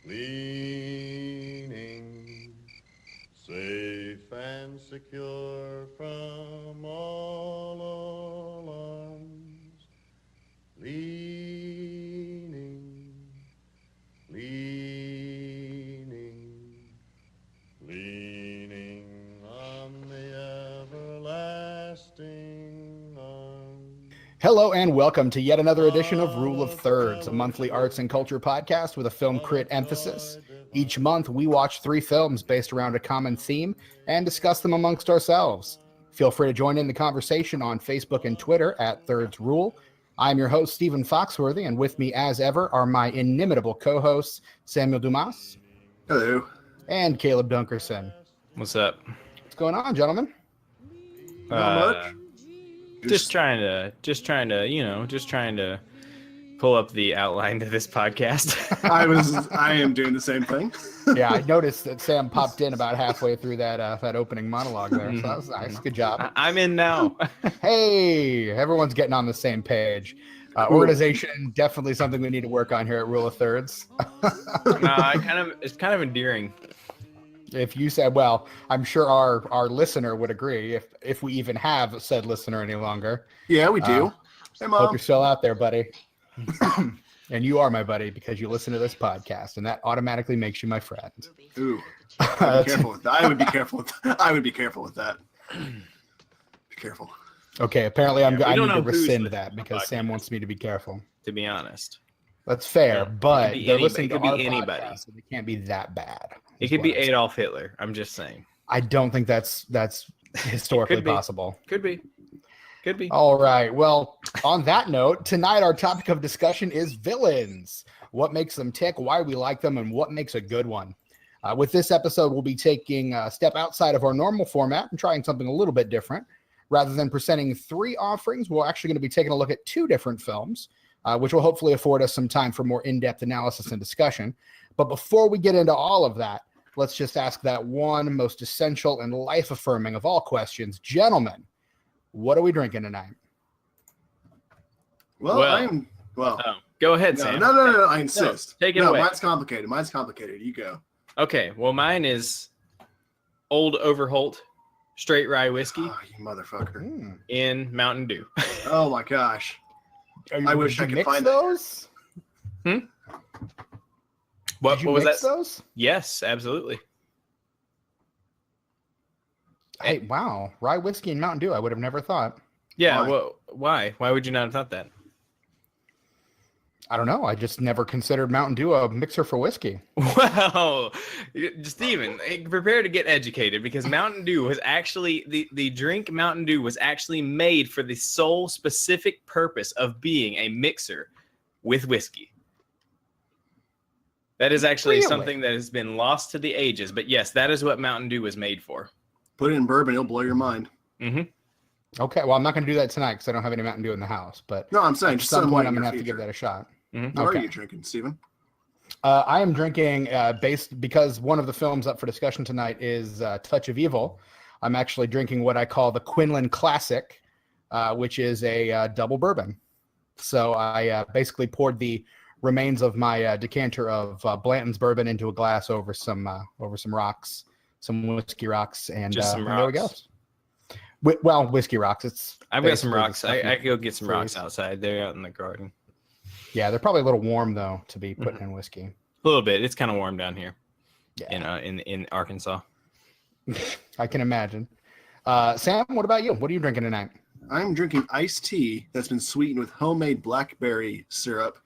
leaning, safe and secure from all alarms, leaning, leaning on the everlasting arms. Hello and welcome to yet another edition of Rule of Thirds, a monthly arts and culture podcast with a film crit emphasis. Each month, we watch 3 films based around a common theme and discuss them amongst ourselves. Feel free to join in the conversation on Facebook and Twitter at Thirds Rule. I'm your host, Stephen Foxworthy, and with me, as ever, are my inimitable co-hosts, Samuel Dumas. Hello. And Caleb Dunkerson. What's up? What's going on, gentlemen? Not much. Just trying to pull up the outline to this podcast. I am doing the same thing. Yeah, I noticed that Sam popped in about halfway through that opening monologue there, so that was nice. Good job. I'm in now. Hey, everyone's getting on the same page. Organization, definitely something we need to work on here at Rule of Thirds. It's kind of endearing. If you said, well, I'm sure our listener would agree if we even have said listener any longer. Yeah, we do. Hey, Mom. Hope you're still out there, buddy. And you are my buddy because you listen to this podcast, and that automatically makes you my friend. Ooh, be careful with that. I would be careful with that. Be careful. Okay, apparently I need to rescind listening that because Sam wants me to be careful. To be honest, that's fair, but they're listening to our anybody. podcast, so it can't be that bad. It could be Adolf Hitler. I'm just saying. I don't think that's historically possible. Could be. All right. Well, on that note, tonight our topic of discussion is villains. What makes them tick, why we like them, and what makes a good one. With this episode, we'll be taking a step outside of our normal format and trying something a little bit different. Rather than presenting 3 offerings, we're actually going to be taking a look at 2 different films, which will hopefully afford us some time for more in-depth analysis and discussion. But before we get into all of that, let's just ask that one most essential and life-affirming of all questions. Gentlemen, what are we drinking tonight? Well, go ahead, Sam. No, I insist. Take it away. Mine's complicated. You go. Okay, well, mine is Old Overholt Straight Rye Whiskey. Oh, you motherfucker. In Mountain Dew. Oh, my gosh. I wish I could find those. What was that? Those? Yes, absolutely. Hey, wow. Rye whiskey and Mountain Dew. I would have never thought. Yeah, Why? well, why? Why would you not have thought that? I don't know. I just never considered Mountain Dew a mixer for whiskey. Well, Steven, prepare to get educated because Mountain Dew was actually, the drink Mountain Dew was actually made for the sole specific purpose of being a mixer with whiskey. That is actually something that has been lost to the ages. But yes, that is what Mountain Dew was made for. Put it in bourbon, it'll blow your mind. Mm-hmm. Okay, well, I'm not going to do that tonight because I don't have any Mountain Dew in the house. But no, I'm saying at some point I'm going to have to give that a shot. Mm-hmm. What are you drinking, Steven? I am drinking because one of the films up for discussion tonight is Touch of Evil. I'm actually drinking what I call the Quinlan Classic, which is a double bourbon. So I basically poured the remains of my decanter of Blanton's bourbon into a glass over some rocks, some whiskey rocks, and Just some there we go. rocks. Whiskey rocks. I've got some rocks. I could go get some rocks outside. They're out in the garden. Yeah, they're probably a little warm though to be putting in whiskey. A little bit. It's kind of warm down here. Yeah. In Arkansas. I can imagine. Sam, what about you? What are you drinking tonight? I'm drinking iced tea that's been sweetened with homemade blackberry syrup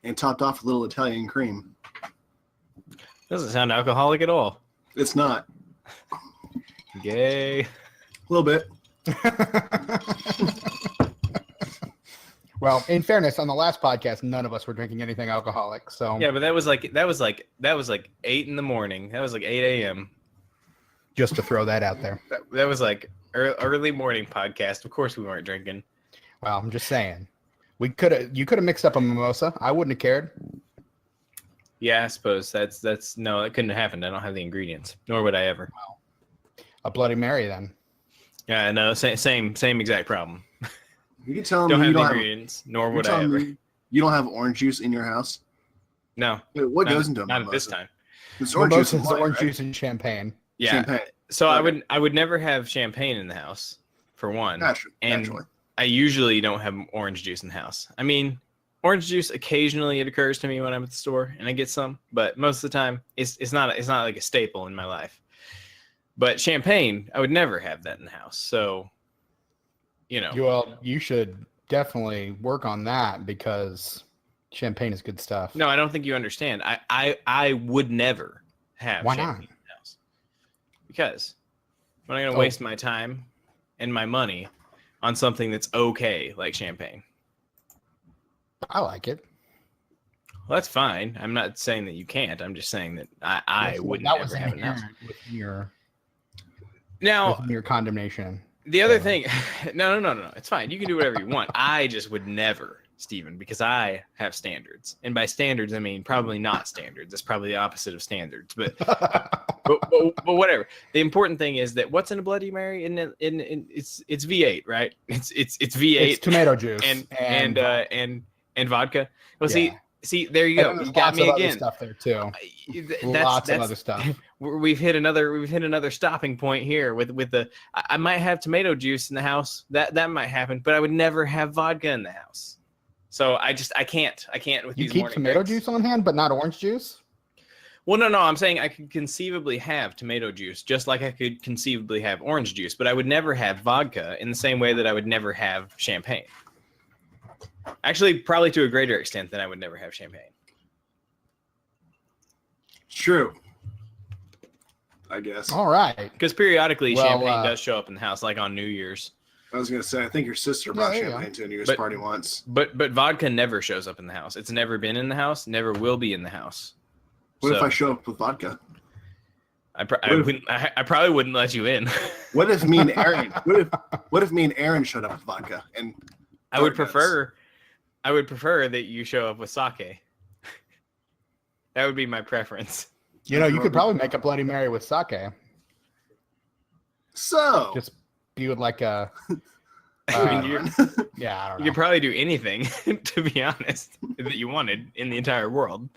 and topped off with a little Italian cream. Doesn't sound alcoholic at all. It's not. Gay. A little bit. Well, in fairness, on the last podcast, none of us were drinking anything alcoholic. So yeah, but that was like 8 in the morning. That was like 8 a.m. Just to throw that out there. That was like early morning podcast. Of course, we weren't drinking. Well, I'm just saying, you could have mixed up a mimosa. I wouldn't have cared. Yeah, I suppose that's no, that couldn't have happened. I don't have the ingredients, nor would I ever. Well, a Bloody Mary then. Yeah, no, same exact problem. You can tell me don't you have the don't ingredients, nor have, would I ever. You don't have orange juice in your house? No, What goes into a not mimosa? at this time. It's orange juice Mimosa and is wine, orange right? juice and champagne. Yeah. Champagne. So Okay. I would never have champagne in the house for one. Naturally. I usually don't have orange juice in the house. I mean, orange juice occasionally it occurs to me when I'm at the store and I get some, but most of the time it's not like a staple in my life. But champagne, I would never have that in the house. So, Well, you should definitely work on that because champagne is good stuff. No, I don't think you understand. I would never have Why champagne not? in the house because I'm not going to waste my time and my money on something that's okay, like champagne. I like it. Well, that's fine. I'm not saying that you can't. I'm just saying that I would never have it in the house. With your condemnation. The other thing, no. It's fine. You can do whatever you want. I just would never, Stephen, because I have standards. And by standards, I mean probably not standards. That's probably the opposite of standards. But but whatever. The important thing is that what's in a Bloody Mary? It's V8, right? It's V8. It's tomato juice and vodka. Well, Yeah. see, there you go. You got me again. Stuff there too. That's of other stuff. We've hit another stopping point here with the. I might have tomato juice in the house. That might happen, but I would never have vodka in the house. So I can't with You these keep morning tomato drinks. juice on hand, but not orange juice? Well, no. I'm saying I could conceivably have tomato juice, just like I could conceivably have orange juice, but I would never have vodka in the same way that I would never have champagne. Actually, probably to a greater extent than I would never have champagne. True. I guess. All right. Because periodically Well, champagne does show up in the house, like on New Year's. I was gonna say, I think your sister brought there you champagne go. to a New Year's But- party once. But vodka never shows up in the house. It's never been in the house, never will be in the house. What if So, I show up with vodka? I probably wouldn't let you in. What if me and Aaron? What if me and Aaron showed up with vodka? And I would dark nuts? prefer that you show up with sake. That would be my preference. You could probably make a Bloody Mary with sake. So Just be with like a. I mean, Yeah, I don't you know. could probably do anything, to be honest, that you wanted in the entire world.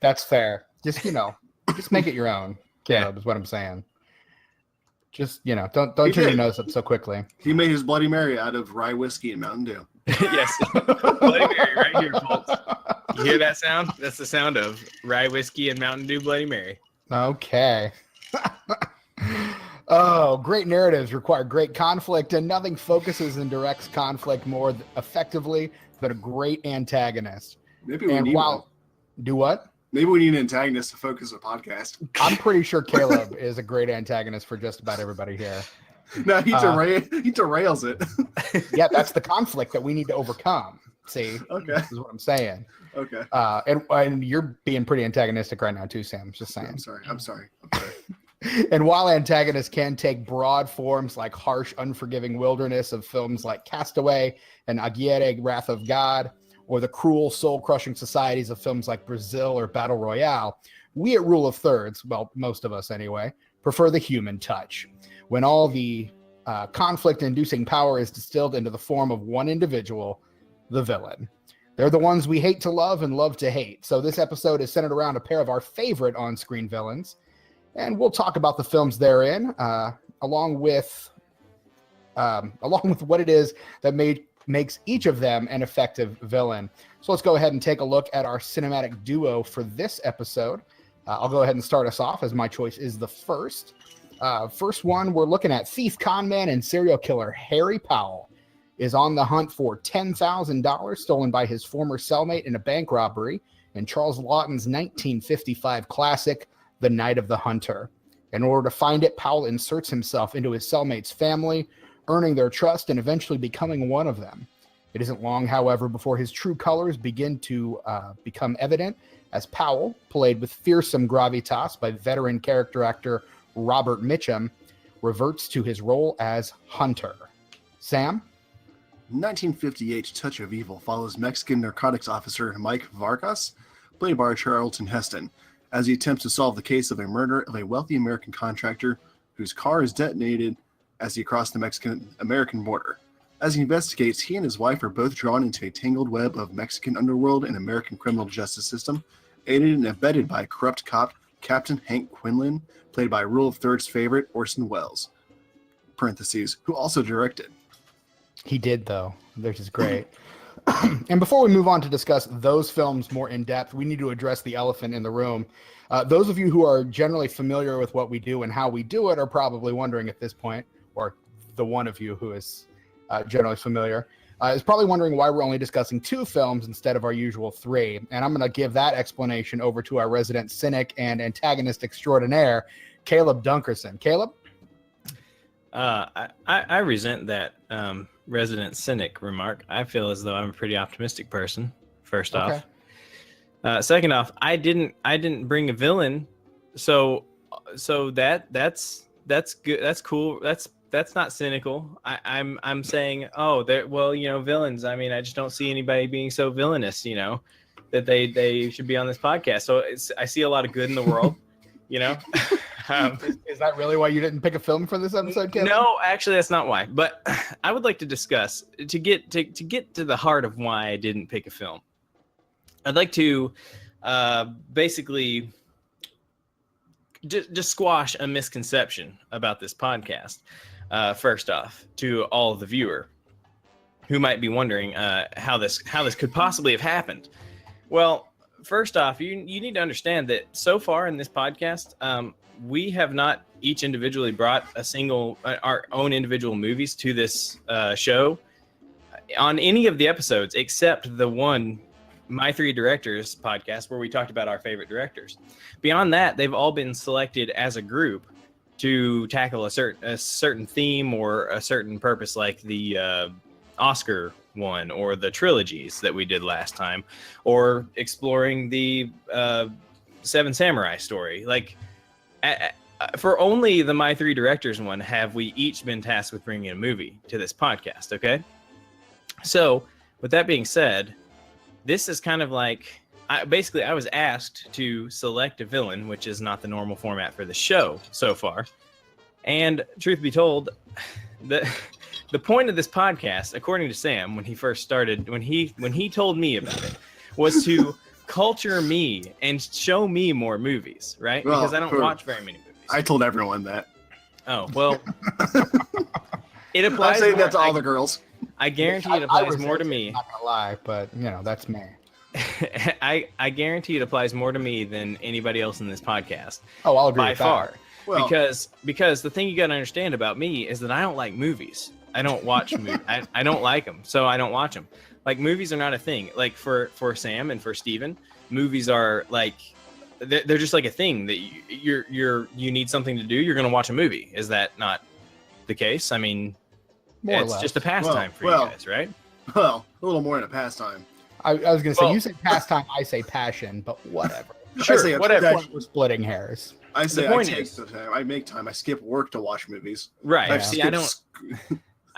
That's fair. Just just make it your own. Yeah. Caleb, is what I'm saying. Just don't turn your did. nose up so quickly. he made his Bloody Mary out of rye whiskey and Mountain Dew. Yes, Bloody Mary right here, folks. You hear that sound? That's the sound of rye whiskey and Mountain Dew Bloody Mary. Okay. Oh, great narratives require great conflict, and nothing focuses and directs conflict more effectively than a great antagonist. Maybe we And need one. do what? Maybe we need an antagonist to focus a podcast. I'm pretty sure Caleb is a great antagonist for just about everybody here. No, he derails it. Yeah, that's the conflict that we need to overcome. See, Okay. This is what I'm saying. Okay. And you're being pretty antagonistic right now too, Sam. Just saying. I'm sorry. And while antagonists can take broad forms like harsh, unforgiving wilderness of films like Castaway and Aguirre, Wrath of God, or the cruel, soul-crushing societies of films like Brazil or Battle Royale, we at Rule of Thirds, well, most of us anyway, prefer the human touch. When all the conflict-inducing power is distilled into the form of one individual, the villain. They're the ones we hate to love and love to hate. So this episode is centered around a pair of our favorite on-screen villains. And we'll talk about the films therein, along with what it is that makes each of them an effective villain. So let's go ahead and take a look at our cinematic duo for this episode. I'll go ahead and start us off, as my choice is the first. First one, we're looking at thief, conman, and serial killer Harry Powell is on the hunt for $10,000 stolen by his former cellmate in a bank robbery in Charles Lawton's 1955 classic, The Night of the Hunter. In order to find it, Powell inserts himself into his cellmate's family, earning their trust and eventually becoming one of them. It isn't long, however, before his true colors begin to become evident as Powell, played with fearsome gravitas by veteran character actor Robert Mitchum, reverts to his role as Hunter. Sam? 1958 Touch of Evil follows Mexican narcotics officer Mike Vargas, played by Charlton Heston, as he attempts to solve the case of a murder of a wealthy American contractor whose car is detonated as he crossed the Mexican-American border. As he investigates, he and his wife are both drawn into a tangled web of Mexican underworld and American criminal justice system, aided and abetted by corrupt cop Captain Hank Quinlan, played by Rule of Third's favorite Orson Welles, parentheses, who also directed. He did, though, which is great. And before we move on to discuss those films more in depth, we need to address the elephant in the room. Those of you who are generally familiar with what we do and how we do it are probably wondering at this point, or the one of you who is generally familiar, is probably wondering why we're only discussing 2 films instead of our usual 3. And I'm going to give that explanation over to our resident cynic and antagonist extraordinaire, Caleb Dunkerson. Caleb? I resent that resident cynic remark. I feel as though I'm a pretty optimistic person, first off. Second off, I didn't bring a villain, so that's good. That's cool. That's not cynical. I'm saying, villains. I mean, I just don't see anybody being so villainous, that they should be on this podcast. So I see a lot of good in the world, Is that really why you didn't pick a film for this episode, Kevin? No, actually, that's not why. But I would like to discuss to get to the heart of why I didn't pick a film. I'd like to basically just squash a misconception about this podcast. First off, to all of the viewer who might be wondering how this could possibly have happened. Well, first off, you need to understand that so far in this podcast, we have not each individually brought our own individual movies to this show on any of the episodes except the one My Three Directors podcast where we talked about our favorite directors. Beyond that, they've all been selected as a group to tackle a certain theme or a certain purpose, like the Oscar one or the trilogies that we did last time, or exploring the Seven Samurai story. Like, for only the My Three Directors one have we each been tasked with bringing a movie to this podcast, okay? So, with that being said, this is kind of like, I was asked to select a villain, which is not the normal format for the show so far. And truth be told, the point of this podcast, according to Sam, when he first started, when he told me about it, was to culture me and show me more movies, right? Well, because I don't watch very many movies. I told everyone that. Oh, well, it applies. I'm saying that to all the girls. I guarantee it applies more to me. I'm not gonna lie, but that's me. I guarantee it applies more to me than anybody else in this podcast. Oh, I'll agree by with far. That. Well, because the thing you got to understand about me is that I don't like movies. I don't watch movies. I don't like them, so I don't watch them. Like, movies are not a thing. Like for Sam and for Steven, movies are like they're just like a thing that you need something to do. You're gonna watch a movie. Is that not the case? I mean, more or it's less. just a pastime for you guys, right? Well, a little more than a pastime. I was gonna say, you say pastime, I say passion, but whatever. Sure, I say whatever. We're splitting hairs. I say The I point take is- the time. I make time. I skip work to watch movies. Right. I've See, I skipped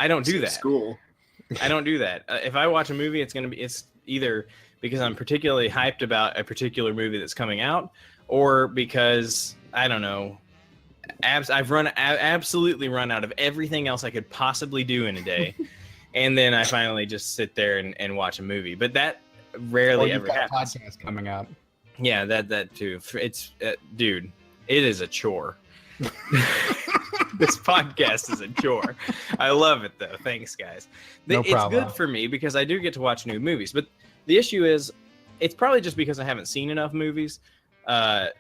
don't do skip that. School. I don't do that. If I watch a movie, it's either because I'm particularly hyped about a particular movie that's coming out, or because I don't know. I've absolutely run out of everything else I could possibly do in a day, and then I finally just sit there and watch a movie. But that rarely ever happens. Podcast coming up. Yeah, that too. It's dude, it is a chore. This podcast is a chore. I love it though. Thanks, guys. No It's problem. good for me because I do get to watch new movies. But the issue is, it's probably just because I haven't seen enough movies to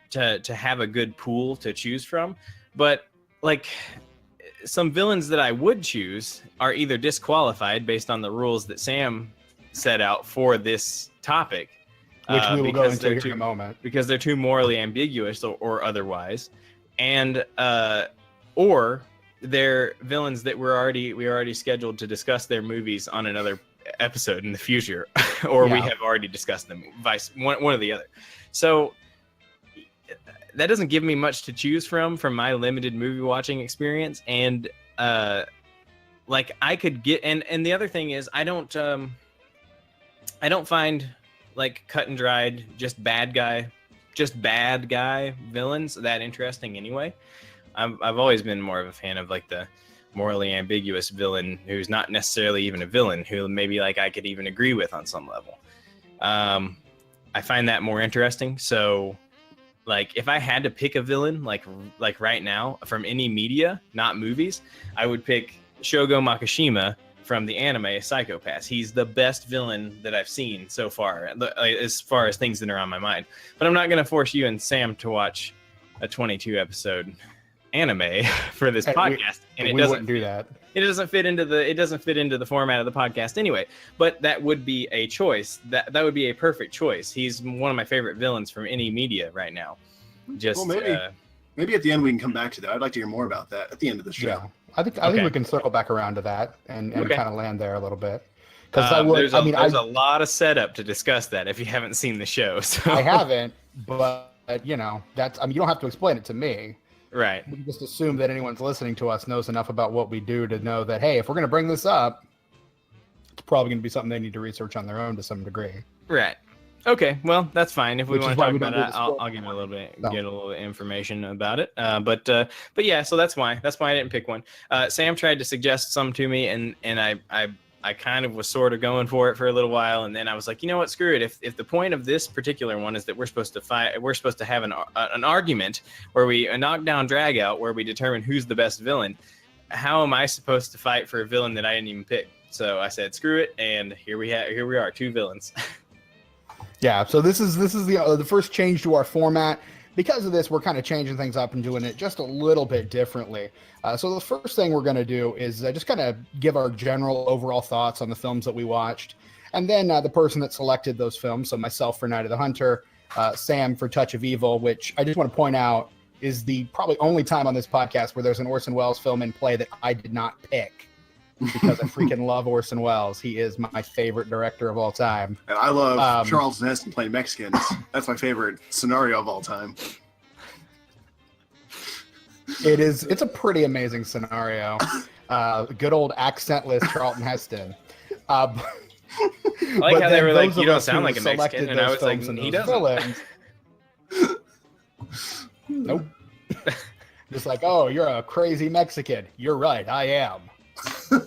have a good pool to choose from. But like, some villains that I would choose are either disqualified based on the rules that Sam set out for this topic, Which we will go because into they're here too- in a moment. because they're too morally ambiguous or otherwise, and or they're villains that we already scheduled to discuss their movies on another episode in the future, or we Yeah. have already discussed them, one or the other. So that doesn't give me much to choose from my limited movie watching experience, and like I could get and the other thing is I don't find like cut and dried just bad guy villains that interesting anyway. I've always been more of a fan of like the morally ambiguous villain who's not necessarily even a villain, who maybe like I could even agree with on some level. I find that more interesting. So like if I had to pick a villain like right now from any media, not movies, I would pick Shogo Makishima from the anime Psycho Pass. He's the best villain that I've seen so far as things that are on my mind. But I'm not going to force you and Sam to watch a 22 episode anime for this podcast, and it doesn't do that. It doesn't fit into the format of the podcast anyway. But that would be a choice. That would be a perfect choice. He's one of my favorite villains from any media right now. Just well, maybe at the end we can come back to that. I'd like to hear more about that at the end of the show. Yeah. I think we can circle back around to that and kind of land there a little bit. Because there's a lot of setup to discuss that if you haven't seen the show. So. I haven't, but you know, you don't have to explain it to me. Right. We can just assume that anyone's listening to us knows enough about what we do to know that, hey, if we're going to bring this up, it's probably going to be something they need to research on their own to some degree. Right. Okay. Well, that's fine. If we want to talk about it, I'll give it a little bit, get a little information about it. But yeah, so that's why I didn't pick one. Sam tried to suggest some to me, and I kind of was sort of going for it for a little while, and then I was like, you know what, screw it. If the point of this particular one is that we're supposed to fight, we're supposed to have an argument where we knock down, drag out, where we determine who's the best villain. How am I supposed to fight for a villain that I didn't even pick? So I said, screw it, and here we are, two villains. Yeah. So this is the first change to our format. Because of this, we're kind of changing things up and doing it just a little bit differently. So the first thing we're going to do is just kind of give our general overall thoughts on the films that we watched. And then the person that selected those films, so myself for Night of the Hunter, Sam for Touch of Evil, which I just want to point out is the probably only time on this podcast where there's an Orson Welles film in play that I did not pick. Because I freaking love Orson Welles. He is my favorite director of all time. And I love Charles Neston playing Mexicans. That's my favorite scenario of all time. It's a pretty amazing scenario. Good old accentless Charlton Heston. I like how they were like, you don't sound like a Mexican. And I was like, he doesn't. Nope. Just like, oh, you're a crazy Mexican. You're right, I am.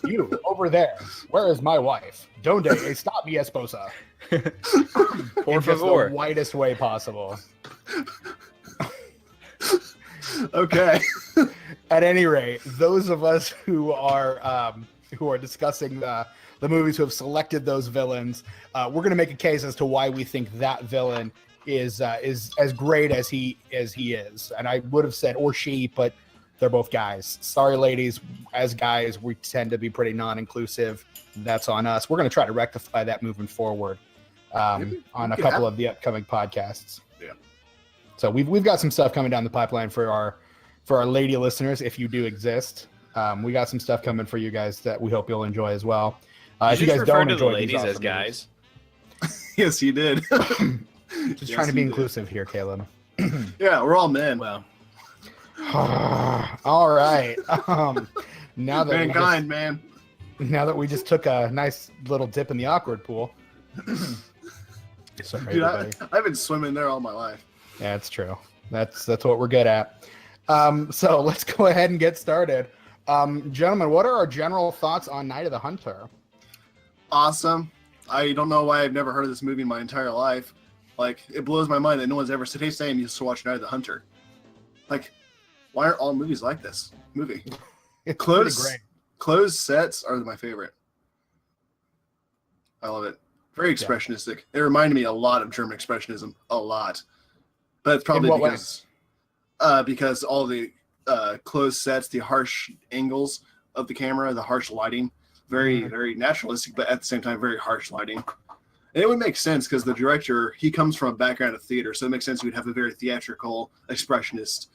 You, over there. Where is my wife? Donde está mi esposa? Por in just favor. the whitest way possible. Okay. At any rate, those of us who are discussing the movies who have selected those villains, we're going to make a case as to why we think that villain is as great as he is. And I would have said or she, but they're both guys. Sorry, ladies. As guys, we tend to be pretty non-inclusive. That's on us. We're going to try to rectify that moving forward on a couple of the upcoming podcasts. Yeah. So we've got some stuff coming down the pipeline for our lady listeners, if you do exist. We got some stuff coming for you guys that we hope you'll enjoy as well. If you guys don't enjoy the ladies these as guys, yes, you did. just trying to be inclusive here, Caleb. Yeah, we're all men. well, all right. Now that mankind, now that we just took a nice little dip in the awkward pool. Sorry, dude, everybody. I've been swimming there all my life. Yeah, it's true. That's what we're good at. So let's go ahead and get started. Gentlemen, what are our general thoughts on Night of the Hunter? Awesome. I don't know why I've never heard of this movie in my entire life. Like, it blows my mind that no one's ever said, hey, Sam, you used to watch Night of the Hunter. Like, why aren't all movies like this movie? It's Closed sets are my favorite. I love it. Very expressionistic. It reminded me a lot of German expressionism. A lot. But it's probably because all the closed sets, the harsh angles of the camera, the harsh lighting, very, very naturalistic, but at the same time, very harsh lighting. And it would make sense because the director, he comes from a background of theater, so it makes sense he would have a very theatrical, expressionist,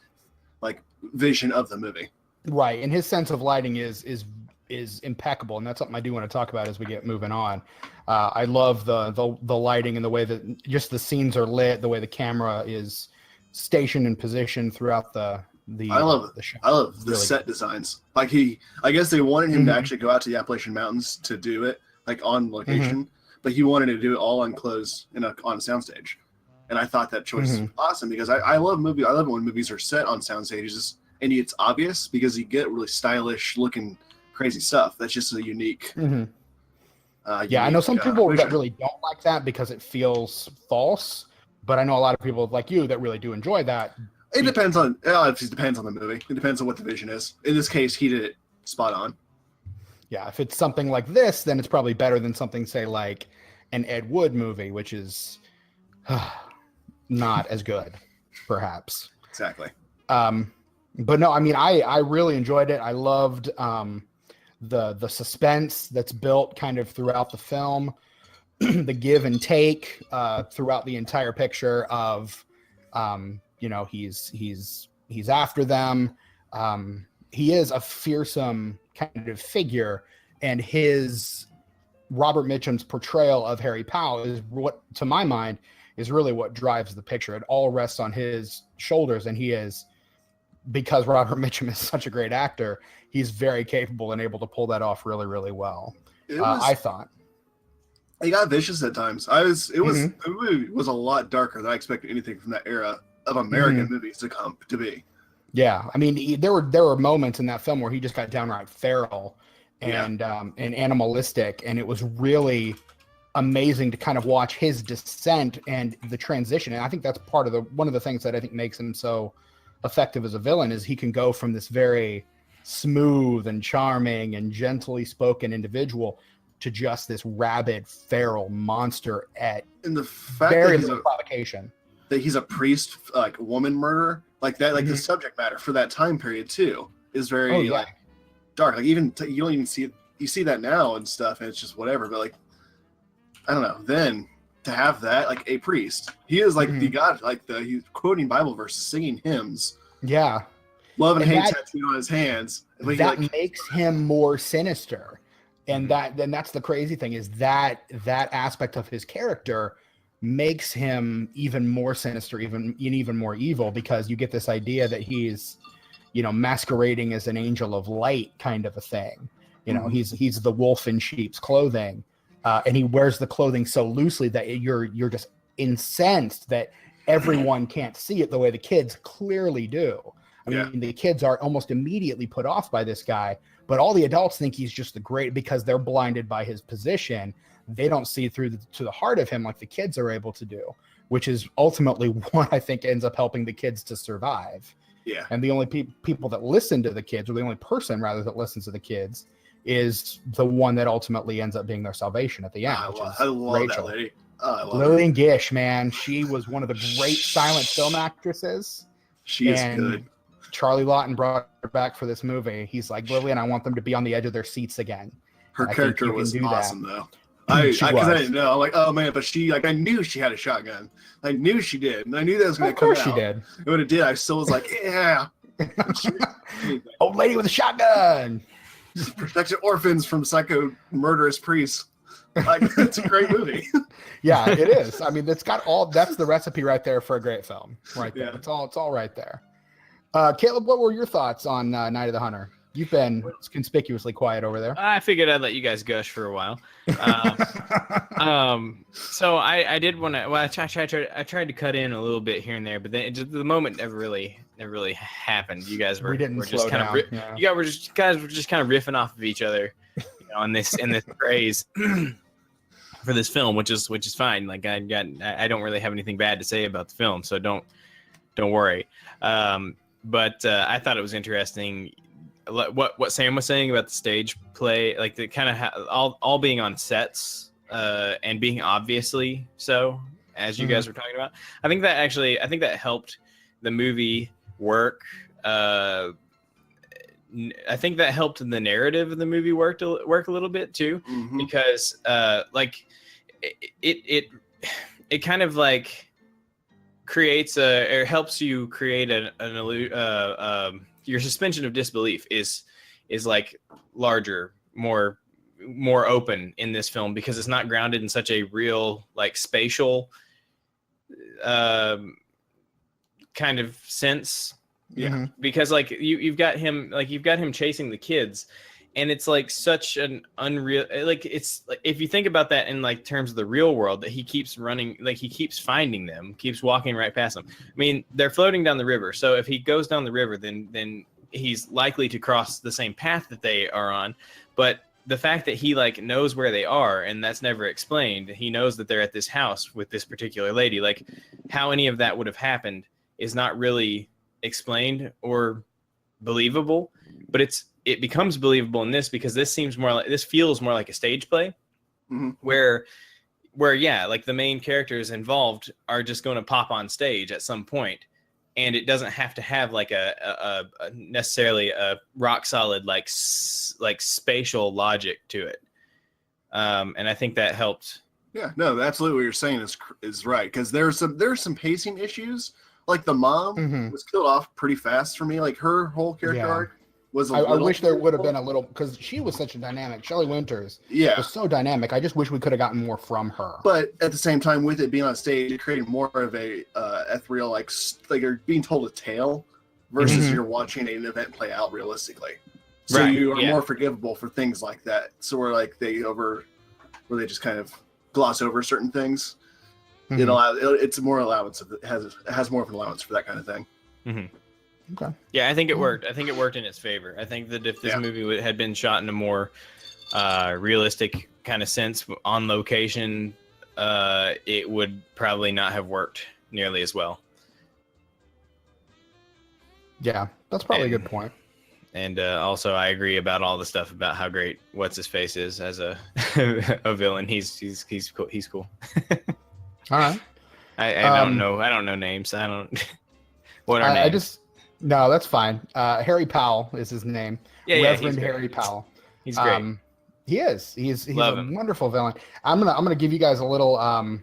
like, vision of the movie. Right, and his sense of lighting is impeccable, and that's something I do want to talk about as we get moving on. I love the lighting and the way that just the scenes are lit, the way the camera is stationed and positioned throughout the show. I love the set designs. Like, I guess they wanted him to actually go out to the Appalachian Mountains to do it, like, on location, but he wanted to do it all on a soundstage. And I thought that choice was awesome because I love movies. I love it when movies are set on sound stages, and it's obvious because you get really stylish looking crazy stuff. That's just a unique. Yeah, I know some people vision. that really don't like that because it feels false, but I know a lot of people like you that really do enjoy that. It depends on it depends on the movie. It depends on what the vision is. In this case, he did it spot on. Yeah, if it's something like this, then it's probably better than something, say, like an Ed Wood movie, which is not as good, perhaps. Exactly. But no, I mean, I really enjoyed it. I loved the suspense that's built kind of throughout the film, the give and take throughout the entire picture of, you know, he's after them. He is a fearsome kind of figure, and his Robert Mitchum's portrayal of Harry Powell is what, to my mind, is really what drives the picture. It all rests on his shoulders, and he is, because Robert Mitchum is such a great actor, he's very capable and able to pull that off really, really well. I thought. He got vicious at times. The movie was a lot darker than I expected anything from that era of American movies to be. Yeah, I mean, there were moments in that film where he just got downright feral and animalistic, and it was really amazing to kind of watch his descent and the transition. And I think that's part of one of the things that I think makes him so effective as a villain is he can go from this very smooth and charming and gently spoken individual to just this rabid, feral monster at the fact very that little provocation. That he's a priest, like woman murderer, like that, like the subject matter for that time period too is very like dark. Like even you don't even see it. You see that now and stuff, and it's just whatever. But like, I don't know. Then to have that, like a priest, he is like the god, like he's quoting Bible verses, singing hymns. Yeah, love and hate tattooed on his hands. That makes him more sinister, and that's the crazy thing is that aspect of his character makes him even more sinister, even more evil, because you get this idea that he's, you know, masquerading as an angel of light kind of a thing. You know, he's the wolf in sheep's clothing, and he wears the clothing so loosely that you're just incensed that everyone can't see it the way the kids clearly do. I mean, the kids are almost immediately put off by this guy, but all the adults think he's just the great because they're blinded by his position. They don't see through to the heart of him like the kids are able to do, which is ultimately what I think ends up helping the kids to survive. Yeah. And the only people that listen to the kids, or the only person rather that listens to the kids, is the one that ultimately ends up being their salvation at the end. I love Rachel. that lady. Lillian Gish, man, she was one of the great silent film actresses. She is good. Charlie Lawton brought her back for this movie. He's like, Lillian, I want them to be on the edge of their seats again. Her character was awesome, though. Because I didn't know. I'm like, oh man, but she, like, I knew she had a shotgun. I knew she did, and I knew that was going to come out. Of course she did. And when it did, I still was like, yeah. Old lady with a shotgun. Protected orphans from psycho murderous priests. Like, it's a great movie. Yeah, it is. I mean, it's got that's the recipe right there for a great film. Right there. Yeah. It's all right there. Caleb, what were your thoughts on Night of the Hunter? You've been conspicuously quiet over there. I figured I'd let you guys gush for a while. So I did want to. Well, I tried to cut in a little bit here and there, but then the moment never really happened. You guys were just kind of were just kind of riffing off of each other, you know, in this praise for this film, which is fine. Like I don't really have anything bad to say about the film, so don't worry. But I thought it was interesting. What Sam was saying about the stage play, like the kind of all being on sets and being obviously so, as you guys were talking about. I think that helped the movie work. I think that helped the narrative of the movie work a little bit too, because like it kind of like creates or helps you create your suspension of disbelief is like larger, more open in this film because it's not grounded in such a real like spatial kind of sense. Yeah. Because like you've got him chasing the kids, and it's like such an unreal, like it's like if you think about that in like terms of the real world, that he keeps running, like he keeps finding them, keeps walking right past them. I mean, they're floating down the river, so if he goes down the river, then he's likely to cross the same path that they are on. But the fact that he like knows where they are, and that's never explained, he knows that they're at this house with this particular lady, like how any of that would have happened is not really explained or believable. But it becomes believable in this, because this feels more like a stage play, where yeah, like the main characters involved are just going to pop on stage at some point, and it doesn't have to have like a necessarily a rock solid like spatial logic to it. And I think that helped. Yeah, no, absolutely what you're saying is right, because there's some pacing issues. Like the mom was killed off pretty fast for me. Like her whole character arc was I wish there would have been a little, because she was such a dynamic. Shelley Winters was so dynamic. I just wish we could have gotten more from her. But at the same time, with it being on stage, it created more of a ethereal, like you're being told a tale versus you're watching an event play out realistically. So you are more forgivable for things like that. So where like they just kind of gloss over certain things. It's more allowance it has more of an allowance for that kind of thing. Okay. Yeah, I think it worked. I think it worked in its favor. I think that if this movie had been shot in a more realistic kind of sense on location, it would probably not have worked nearly as well. Yeah, that's probably a good point. And also, I agree about all the stuff about how great what's his face is as a a villain. He's cool. He's cool. All right. I don't know. I don't know names. I don't. What are names? No, that's fine. Harry Powell is his name. Reverend Harry Powell. He's great. He is. He's a wonderful villain. I'm gonna give you guys a little. I'm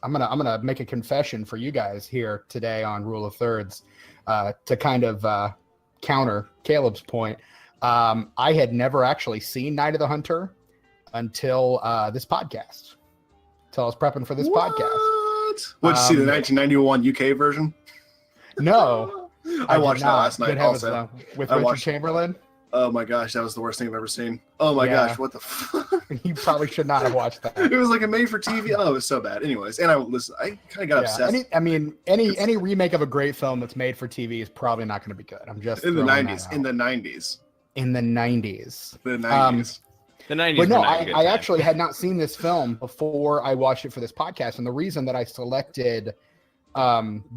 gonna make a confession for you guys here today on Rule of Thirds, to kind of counter Caleb's point. I had never actually seen Night of the Hunter until this podcast. Until I was prepping for this podcast. What did you see, the 1991 UK version? No. I watched that last night also. With Richard Chamberlain? Oh my gosh, that was the worst thing I've ever seen. Oh my gosh, what the fuck? You probably should not have watched that. It was like a made for TV. Oh, it was so bad. Anyways, and I kind of got obsessed. Any remake of a great film that's made for TV is probably not going to be good. I'm just in the 90s. In the 90s. The 90s. The 90s. But no, I actually had not seen this film before I watched it for this podcast, and the reason that I selected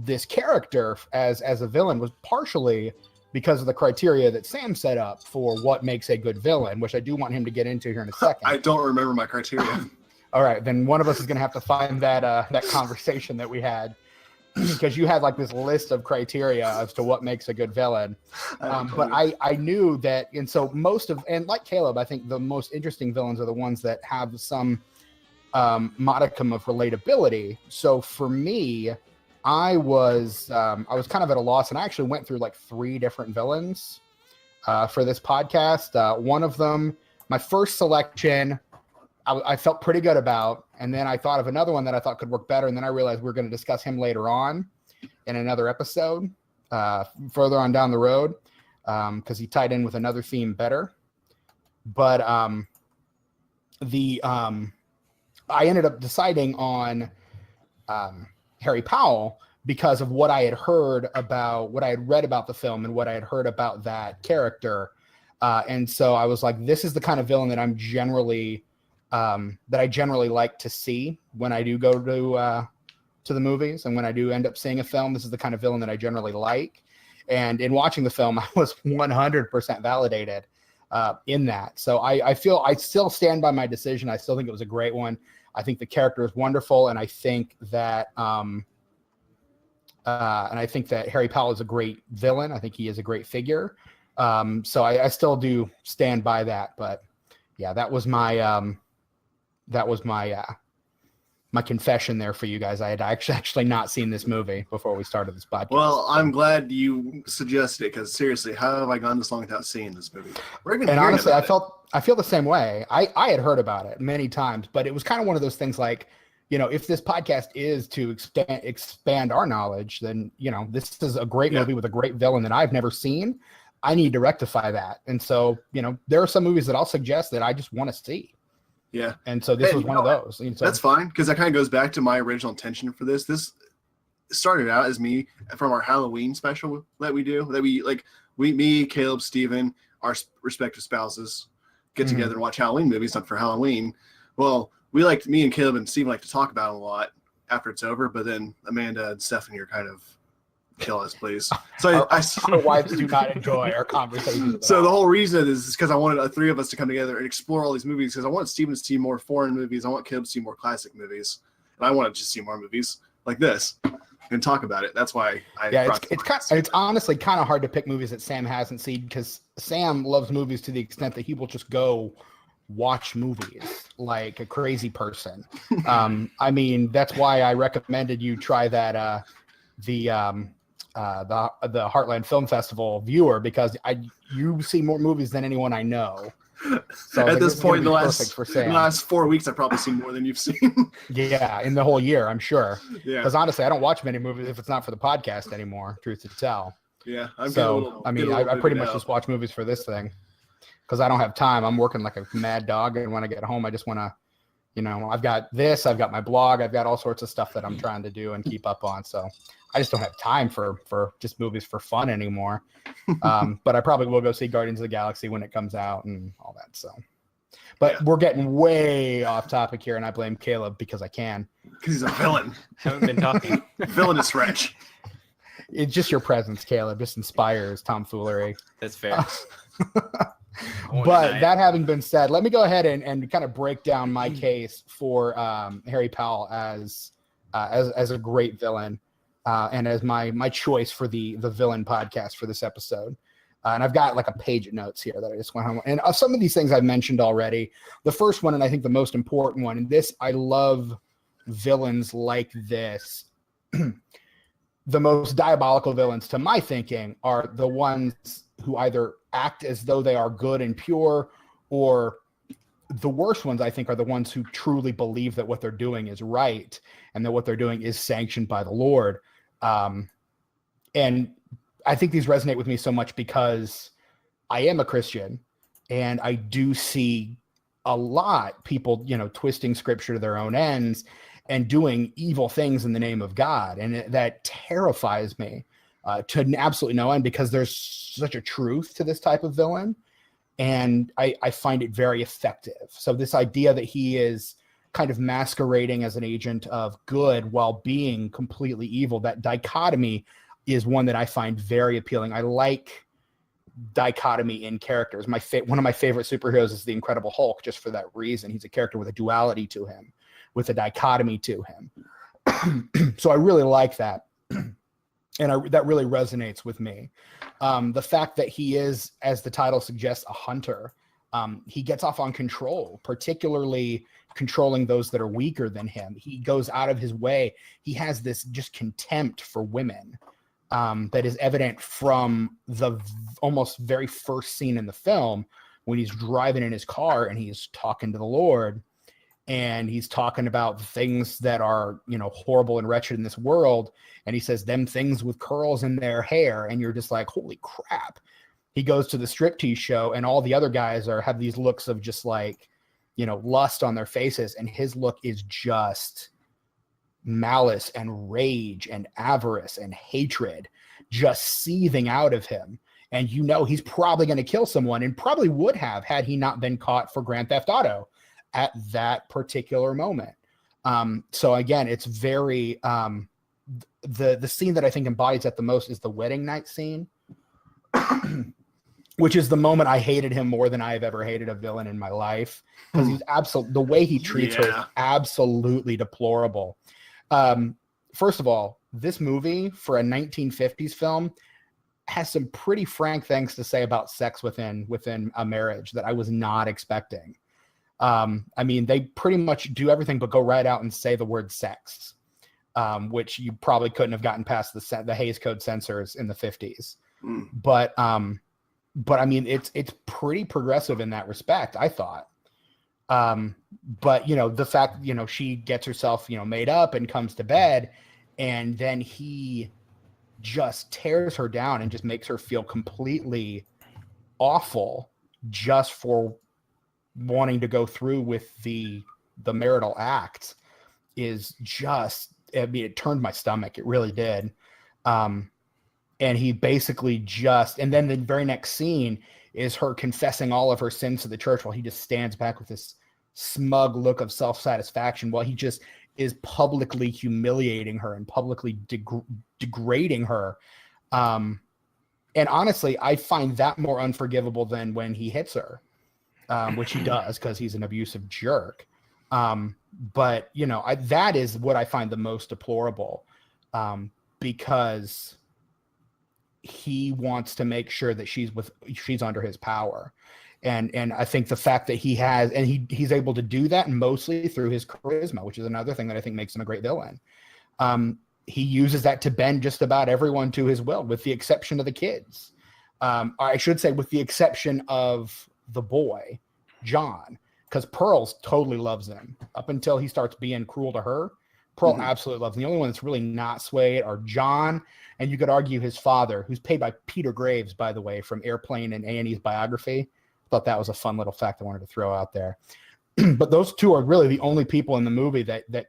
this character as a villain was partially because of the criteria that Sam set up for what makes a good villain, which I do want him to get into here in a second. I don't remember my criteria. All right, then one of us is going to have to find that conversation that we had, because you had like this list of criteria as to what makes a good villain. But I knew that, and so and like Caleb, I think the most interesting villains are the ones that have some modicum of relatability. So for me, I was kind of at a loss, and I actually went through like 3 different villains for this podcast. One of them, my first selection, I felt pretty good about, and then I thought of another one that I thought could work better, and then I realized we're going to discuss him later on in another episode, further on down the road, because he tied in with another theme better. But I ended up deciding on Harry Powell because of what I had read about the film and what I had heard about that character. And so I was like, this is the kind of villain that I generally like to see when I do go to the movies. And when I do end up seeing a film, this is the kind of villain that I generally like. And in watching the film, I was 100% validated in that. So I feel I still stand by my decision. I still think it was a great one. I think the character is wonderful, and I think that Harry Powell is a great villain. I think he is a great figure. So I still do stand by that. But yeah, that was my my confession there for you guys. I had actually not seen this movie before we started this podcast. Well, I'm glad you suggested it, because seriously, how have I gone this long without seeing this movie? And honestly, I feel the same way. I had heard about it many times, but it was kind of one of those things like, if this podcast is to expand our knowledge, then, this is a great movie with a great villain that I've never seen. I need to rectify that. And so, there are some movies that I'll suggest that I just want to see. Yeah. And so this was one of those. And so, that's fine, because that kind of goes back to my original intention for this. This started out as me from our Halloween special that we do. Me, Caleb, Steven, our respective spouses get together and watch Halloween movies done for Halloween. Well, me and Caleb and Steven like to talk about it a lot after it's over, but then Amanda and Stephanie are kind of kill us, please. So our wives do not enjoy our conversations. So the whole reason is because I wanted the three of us to come together and explore all these movies, because I want Steven to see more foreign movies. I want Caleb to see more classic movies. And I want to just see more movies like this and talk about it. That's why it's honestly kind of hard to pick movies that Sam hasn't seen, because Sam loves movies to the extent that he will just go watch movies like a crazy person. That's why I recommended you try that the Heartland Film Festival viewer, because you see more movies than anyone I know. So at this point in the last 4 weeks, I've probably seen more than you've seen. Yeah, in the whole year, I'm sure. Yeah. Because honestly, I don't watch many movies if it's not for the podcast anymore, truth to tell. Yeah. I pretty much just watch movies for this thing, because I don't have time. I'm working like a mad dog, and when I get home, I just want to, I've got this, I've got my blog, I've got all sorts of stuff that I'm trying to do and keep up on. So I just don't have time for just movies for fun anymore. But I probably will go see Guardians of the Galaxy when it comes out and all that. So, but we're getting way off topic here, and I blame Caleb because I can. Because he's a villain. Haven't been talking. Villainous wretch. It's just your presence, Caleb, just inspires tomfoolery. That's fair. But that having been said, let me go ahead and kind of break down my case for Harry Powell as a great villain, and as my choice for the villain podcast for this episode. And I've got like a page of notes here that I just went home. And some of these things I've mentioned already. The first one, and I think the most important one, and this, I love villains like this. The most diabolical villains, to my thinking, are the ones who either act as though they are good and pure, or the worst ones, I think, are the ones who truly believe that what they're doing is right and that what they're doing is sanctioned by the Lord. And I think these resonate with me so much because I am a Christian, and I do see a lot people, twisting scripture to their own ends and doing evil things in the name of God. And that terrifies me to absolutely no end, because there's such a truth to this type of villain. And I find it very effective. So this idea that he is kind of masquerading as an agent of good while being completely evil, that dichotomy is one that I find very appealing. I like dichotomy in characters. One of my favorite superheroes is the Incredible Hulk, just for that reason. He's a character with a duality to him, with a dichotomy to him. So I really like that. And that really resonates with me. The fact that he is, as the title suggests, a hunter. He gets off on control, particularly controlling those that are weaker than him. He goes out of his way. He has this just contempt for women that is evident from the almost very first scene in the film, when he's driving in his car and he's talking to the Lord. And he's talking about the things that are, horrible and wretched in this world. And he says, them things with curls in their hair. And you're just like, holy crap. He goes to the striptease show, and all the other guys have these looks of just like, lust on their faces. And his look is just malice and rage and avarice and hatred just seething out of him. And he's probably going to kill someone, and probably would have had he not been caught for Grand Theft Auto at that particular moment. So again, it's very the scene that I think embodies that the most is the wedding night scene, which is the moment I hated him more than I have ever hated a villain in my life, because he's the way he treats her is absolutely deplorable. First of all, this movie, for a 1950s film, has some pretty frank things to say about sex within a marriage that I was not expecting. They pretty much do everything but go right out and say the word sex, which you probably couldn't have gotten past the Hays Code censors in the 50s. But it's pretty progressive in that respect, I thought. But the fact, she gets herself, made up and comes to bed, and then he just tears her down and just makes her feel completely awful just for wanting to go through with the marital act is just, I mean, it turned my stomach. It really did. And he basically and then the very next scene is her confessing all of her sins to the church while he just stands back with this smug look of self-satisfaction while he just is publicly humiliating her and publicly degrading her. And honestly, I find that more unforgivable than when he hits her, which he does because he's an abusive jerk. But you know, that is what I find the most deplorable, because he wants to make sure that she's under his power. And I think the fact that he's able to do that mostly through his charisma, which is another thing that I think makes him a great villain. He uses that to bend just about everyone to his will, with the exception of the kids. I should say, with the exception of the boy, John, because Pearl totally loves him up until he starts being cruel to her. Pearl absolutely loves him. The only one that's really not swayed are John, and you could argue his father, who's played by Peter Graves, by the way, from Airplane and A&E's Biography. Thought that was a fun little fact I wanted to throw out there. But those two are really the only people in the movie that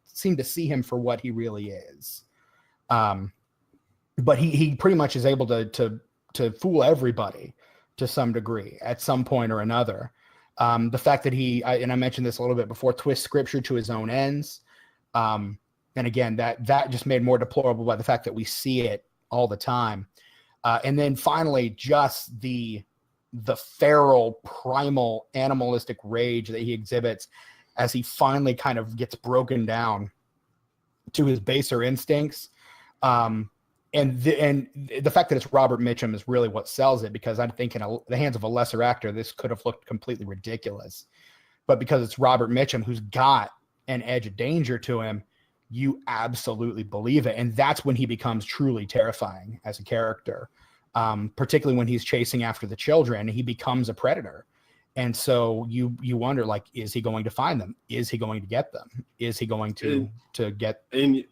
seem to see him for what he really is. But he pretty much is able to fool everybody to some degree at some point or another. The fact that and I mentioned this a little bit before, twists scripture to his own ends. And again, that just made more deplorable by the fact that we see it all the time. And then finally, just the feral, primal, animalistic rage that he exhibits as he finally kind of gets broken down to his baser instincts. And the fact that it's Robert Mitchum is really what sells it, because I think in the hands of a lesser actor, this could have looked completely ridiculous. But because it's Robert Mitchum, who's got an edge of danger to him, you absolutely believe it. And that's when he becomes truly terrifying as a character. Particularly when he's chasing after the children, he becomes a predator. And so you wonder, like, is he going to find them? Is he going to get them? Is he going to get? And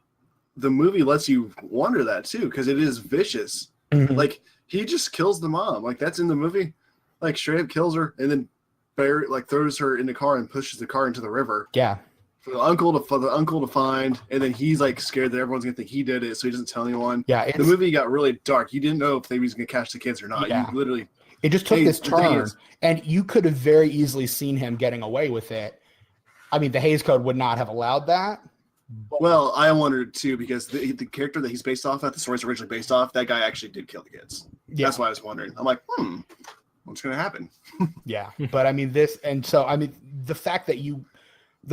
the movie lets you wonder that too, because it is vicious. Like, he just kills the mom. Like, that's in the movie. Like, straight up kills her and then throws her in the car and pushes the car into the river. Yeah. For the uncle to find, and then he's like scared that everyone's gonna think he did it, so he doesn't tell anyone. Yeah, the movie got really dark. He didn't know if they was gonna catch the kids or not. Yeah. You literally, it just took this turn, and you could have very easily seen him getting away with it. I mean, the Hays Code would not have allowed that. Well, I wondered too, because the character that he's based off of, the story's originally based off, that guy actually did kill the kids. Yeah. That's why I was wondering. I'm like, what's gonna happen? Yeah, but I mean the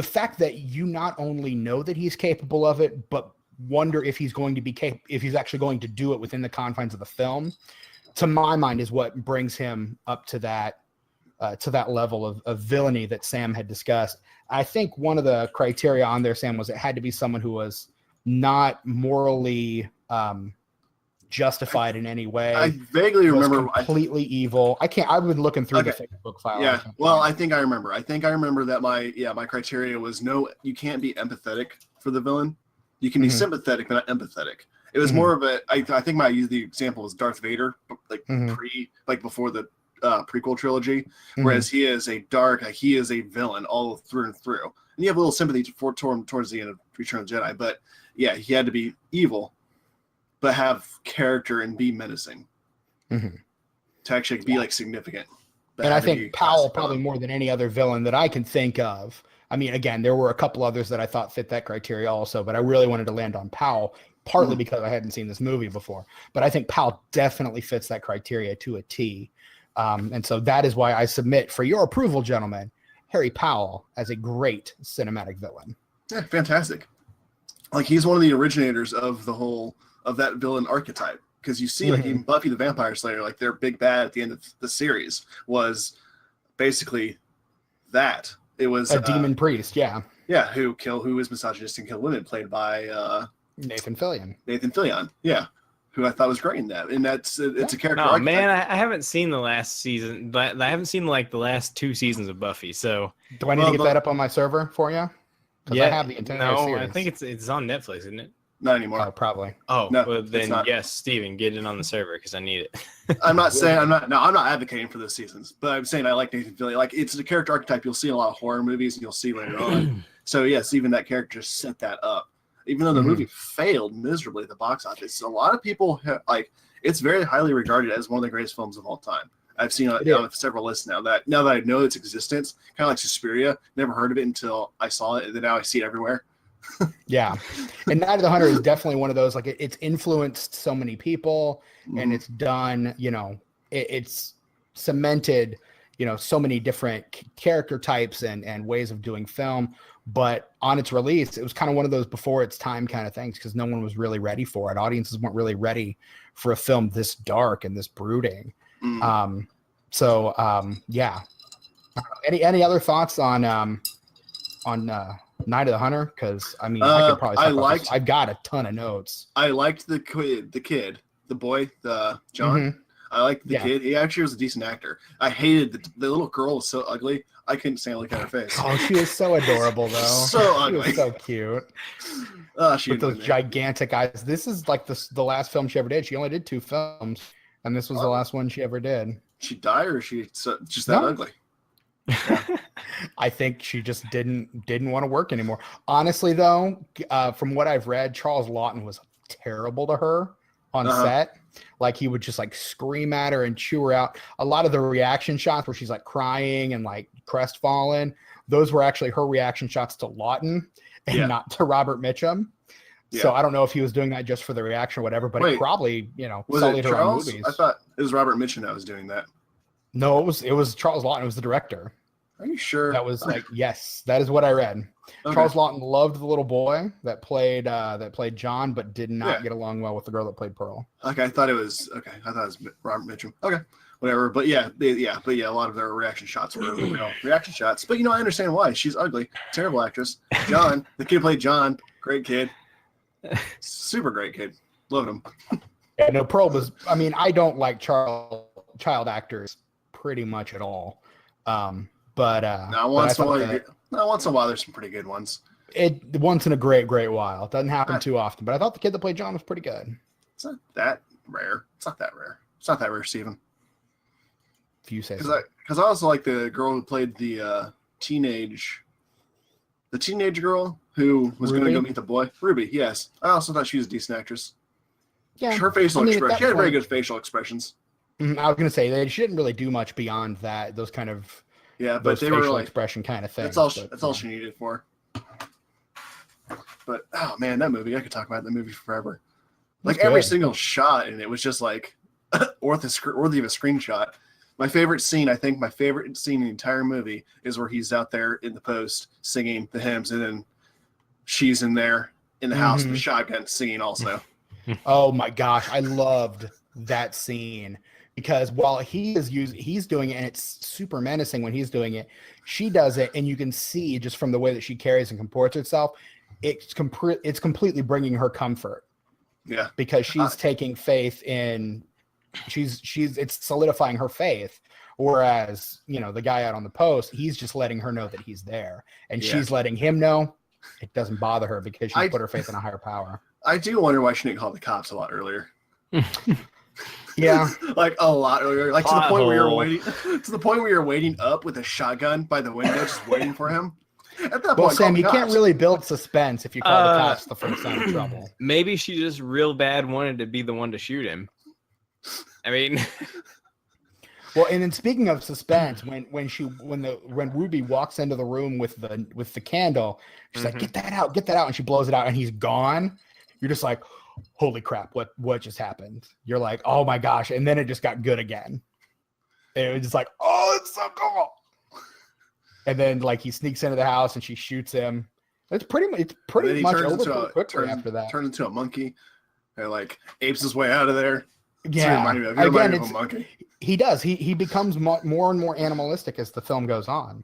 fact that you not only know that he's capable of it, but wonder if he's going to be if he's actually going to do it within the confines of the film, to my mind, is what brings him up to that level of villainy that Sam had discussed. I think one of the criteria on there, Sam, was it had to be someone who was not morally justified in any way. I vaguely remember completely evil. I've been looking through the Facebook file. Yeah. Well, I think I remember that my criteria was you can't be empathetic for the villain. You can be sympathetic, but not empathetic. It was more of I think the example was Darth Vader, before the prequel trilogy, whereas he is a villain all through and through. And you have a little sympathy towards the end of Return of the Jedi, but yeah, he had to be evil, but have character and be menacing to actually be significant. And I think Powell probably more than any other villain that I can think of. I mean, again, there were a couple others that I thought fit that criteria also, but I really wanted to land on Powell, partly because I hadn't seen this movie before. But I think Powell definitely fits that criteria to a T. And so that is why I submit for your approval, gentlemen, Harry Powell as a great cinematic villain. Yeah, fantastic. He's one of the originators of that villain archetype, because you see even Buffy the Vampire Slayer, their big bad at the end of the series was basically that. It was a demon priest, who is misogynistic and kill women, played by Nathan Fillion, who I thought was great in that. And it's a character archetype. Man, I haven't seen the last season, but I haven't seen the last 2 seasons of Buffy. So do I need to get that up on my server for you? Yeah, I have the entire series. I think it's on Netflix, isn't it? Not anymore. Oh, probably. Oh, No, well it's then not. yes, Steven, get in on the server because I need it. I'm not saying I'm not advocating for those seasons, but I'm saying I like Nathan Fillion. Like it's the character archetype you'll see in a lot of horror movies and you'll see later on. So yes, even that character set that up. Even though the movie failed miserably at the box office, a lot of people it's very highly regarded as one of the greatest films of all time. I've seen it on several lists now that I know its existence, kind of like Suspiria. Never heard of it until I saw it, and then now I see it everywhere. Yeah, and Night of the Hunter is definitely one of those. Like it's influenced so many people, and it's done. It's cemented. So many different character types and ways of doing film. But on its release, it was kind of one of those before its time kind of things because no one was really ready for it. Audiences weren't really ready for a film this dark and this brooding. Yeah. Any other thoughts on Night of the Hunter? Because I mean, I could probably. I've got a ton of notes. I liked the kid, the boy, the John. I liked the kid. He actually was a decent actor. I hated the little girl was so ugly. I couldn't stand looking at her face. Oh, she was so adorable though. So ugly. She was so cute. With those gigantic eyes. This is like the last film she ever did. She only did 2 films, and this was the last one she ever did. She died, or she just that ugly? I think she just didn't want to work anymore. Honestly, though, from what I've read, Charles Lawton was terrible to her on set. Like he would just like scream at her and chew her out. A lot of the reaction shots where she's like crying and like crestfallen, those were actually her reaction shots to Lawton and not to Robert Mitchum. Yeah. So I don't know if he was doing that just for the reaction or whatever, but it probably, was sullied it her Charles? own movies. I thought it was Robert Mitchum that was doing that. No, it was Charles Lawton. It was the director. Are you sure? That was yes, that is what I read. Okay. Charles Lawton loved the little boy that played John, but did not get along well with the girl that played Pearl. Okay, I thought it was Robert Mitchum. Okay, whatever. But a lot of their reaction shots were real reaction shots. But I understand why. She's ugly, terrible actress. John, the kid played John, great kid, super great kid, loved him. Yeah, no, Pearl was. I mean, I don't like child actors pretty much at all. Once in a while, there's some pretty good ones. Once in a great while. It doesn't happen too often. But I thought the kid that played John was pretty good. It's not that rare. It's not that rare, Steven. If you say so. Because I also like the girl who played the teenage girl who was going to go meet the boy. Ruby, yes. I also thought she was a decent actress. Yeah. Her facial expression. She had very good facial expressions. I was going to say she didn't really do much beyond that. Those kind of but they were like expression kind of thing. That's all she needed for. But oh man, that movie! I could talk about that movie forever. Like every single shot, and it was just like worthy of a screenshot. My favorite scene in the entire movie is where he's out there in the post singing the hymns, and then she's in there in the house with the shotgun singing also. Oh my gosh, I loved that scene. Because while he's doing it, and it's super menacing when he's doing it, she does it, and you can see just from the way that she carries and comports herself, it's completely bringing her comfort. Yeah, because she's taking faith in, it's solidifying her faith. Whereas the guy out on the post, he's just letting her know that he's there, and she's letting him know. It doesn't bother her because she put her faith in a higher power. I do wonder why she didn't call the cops a lot earlier. Yeah, like a lot earlier, like to the point where you're waiting up with a shotgun by the window, just waiting for him. At that point, Sam, you can't really build suspense if you call the cops the first sign of trouble. Maybe she just real bad wanted to be the one to shoot him. I mean, well, and then speaking of suspense, when Ruby walks into the room with the candle, she's like, "Get that out," and she blows it out, and he's gone. You're just like, holy crap, what just happened? You're like, oh my gosh. And then it just got good again. And it was just like, oh, it's so cool. And then like he sneaks into the house and she shoots him. It's pretty much over quickly after that. Turns into a monkey and like apes his way out of there. Yeah. Again, it's a monkey. He does. He becomes more and more animalistic as the film goes on.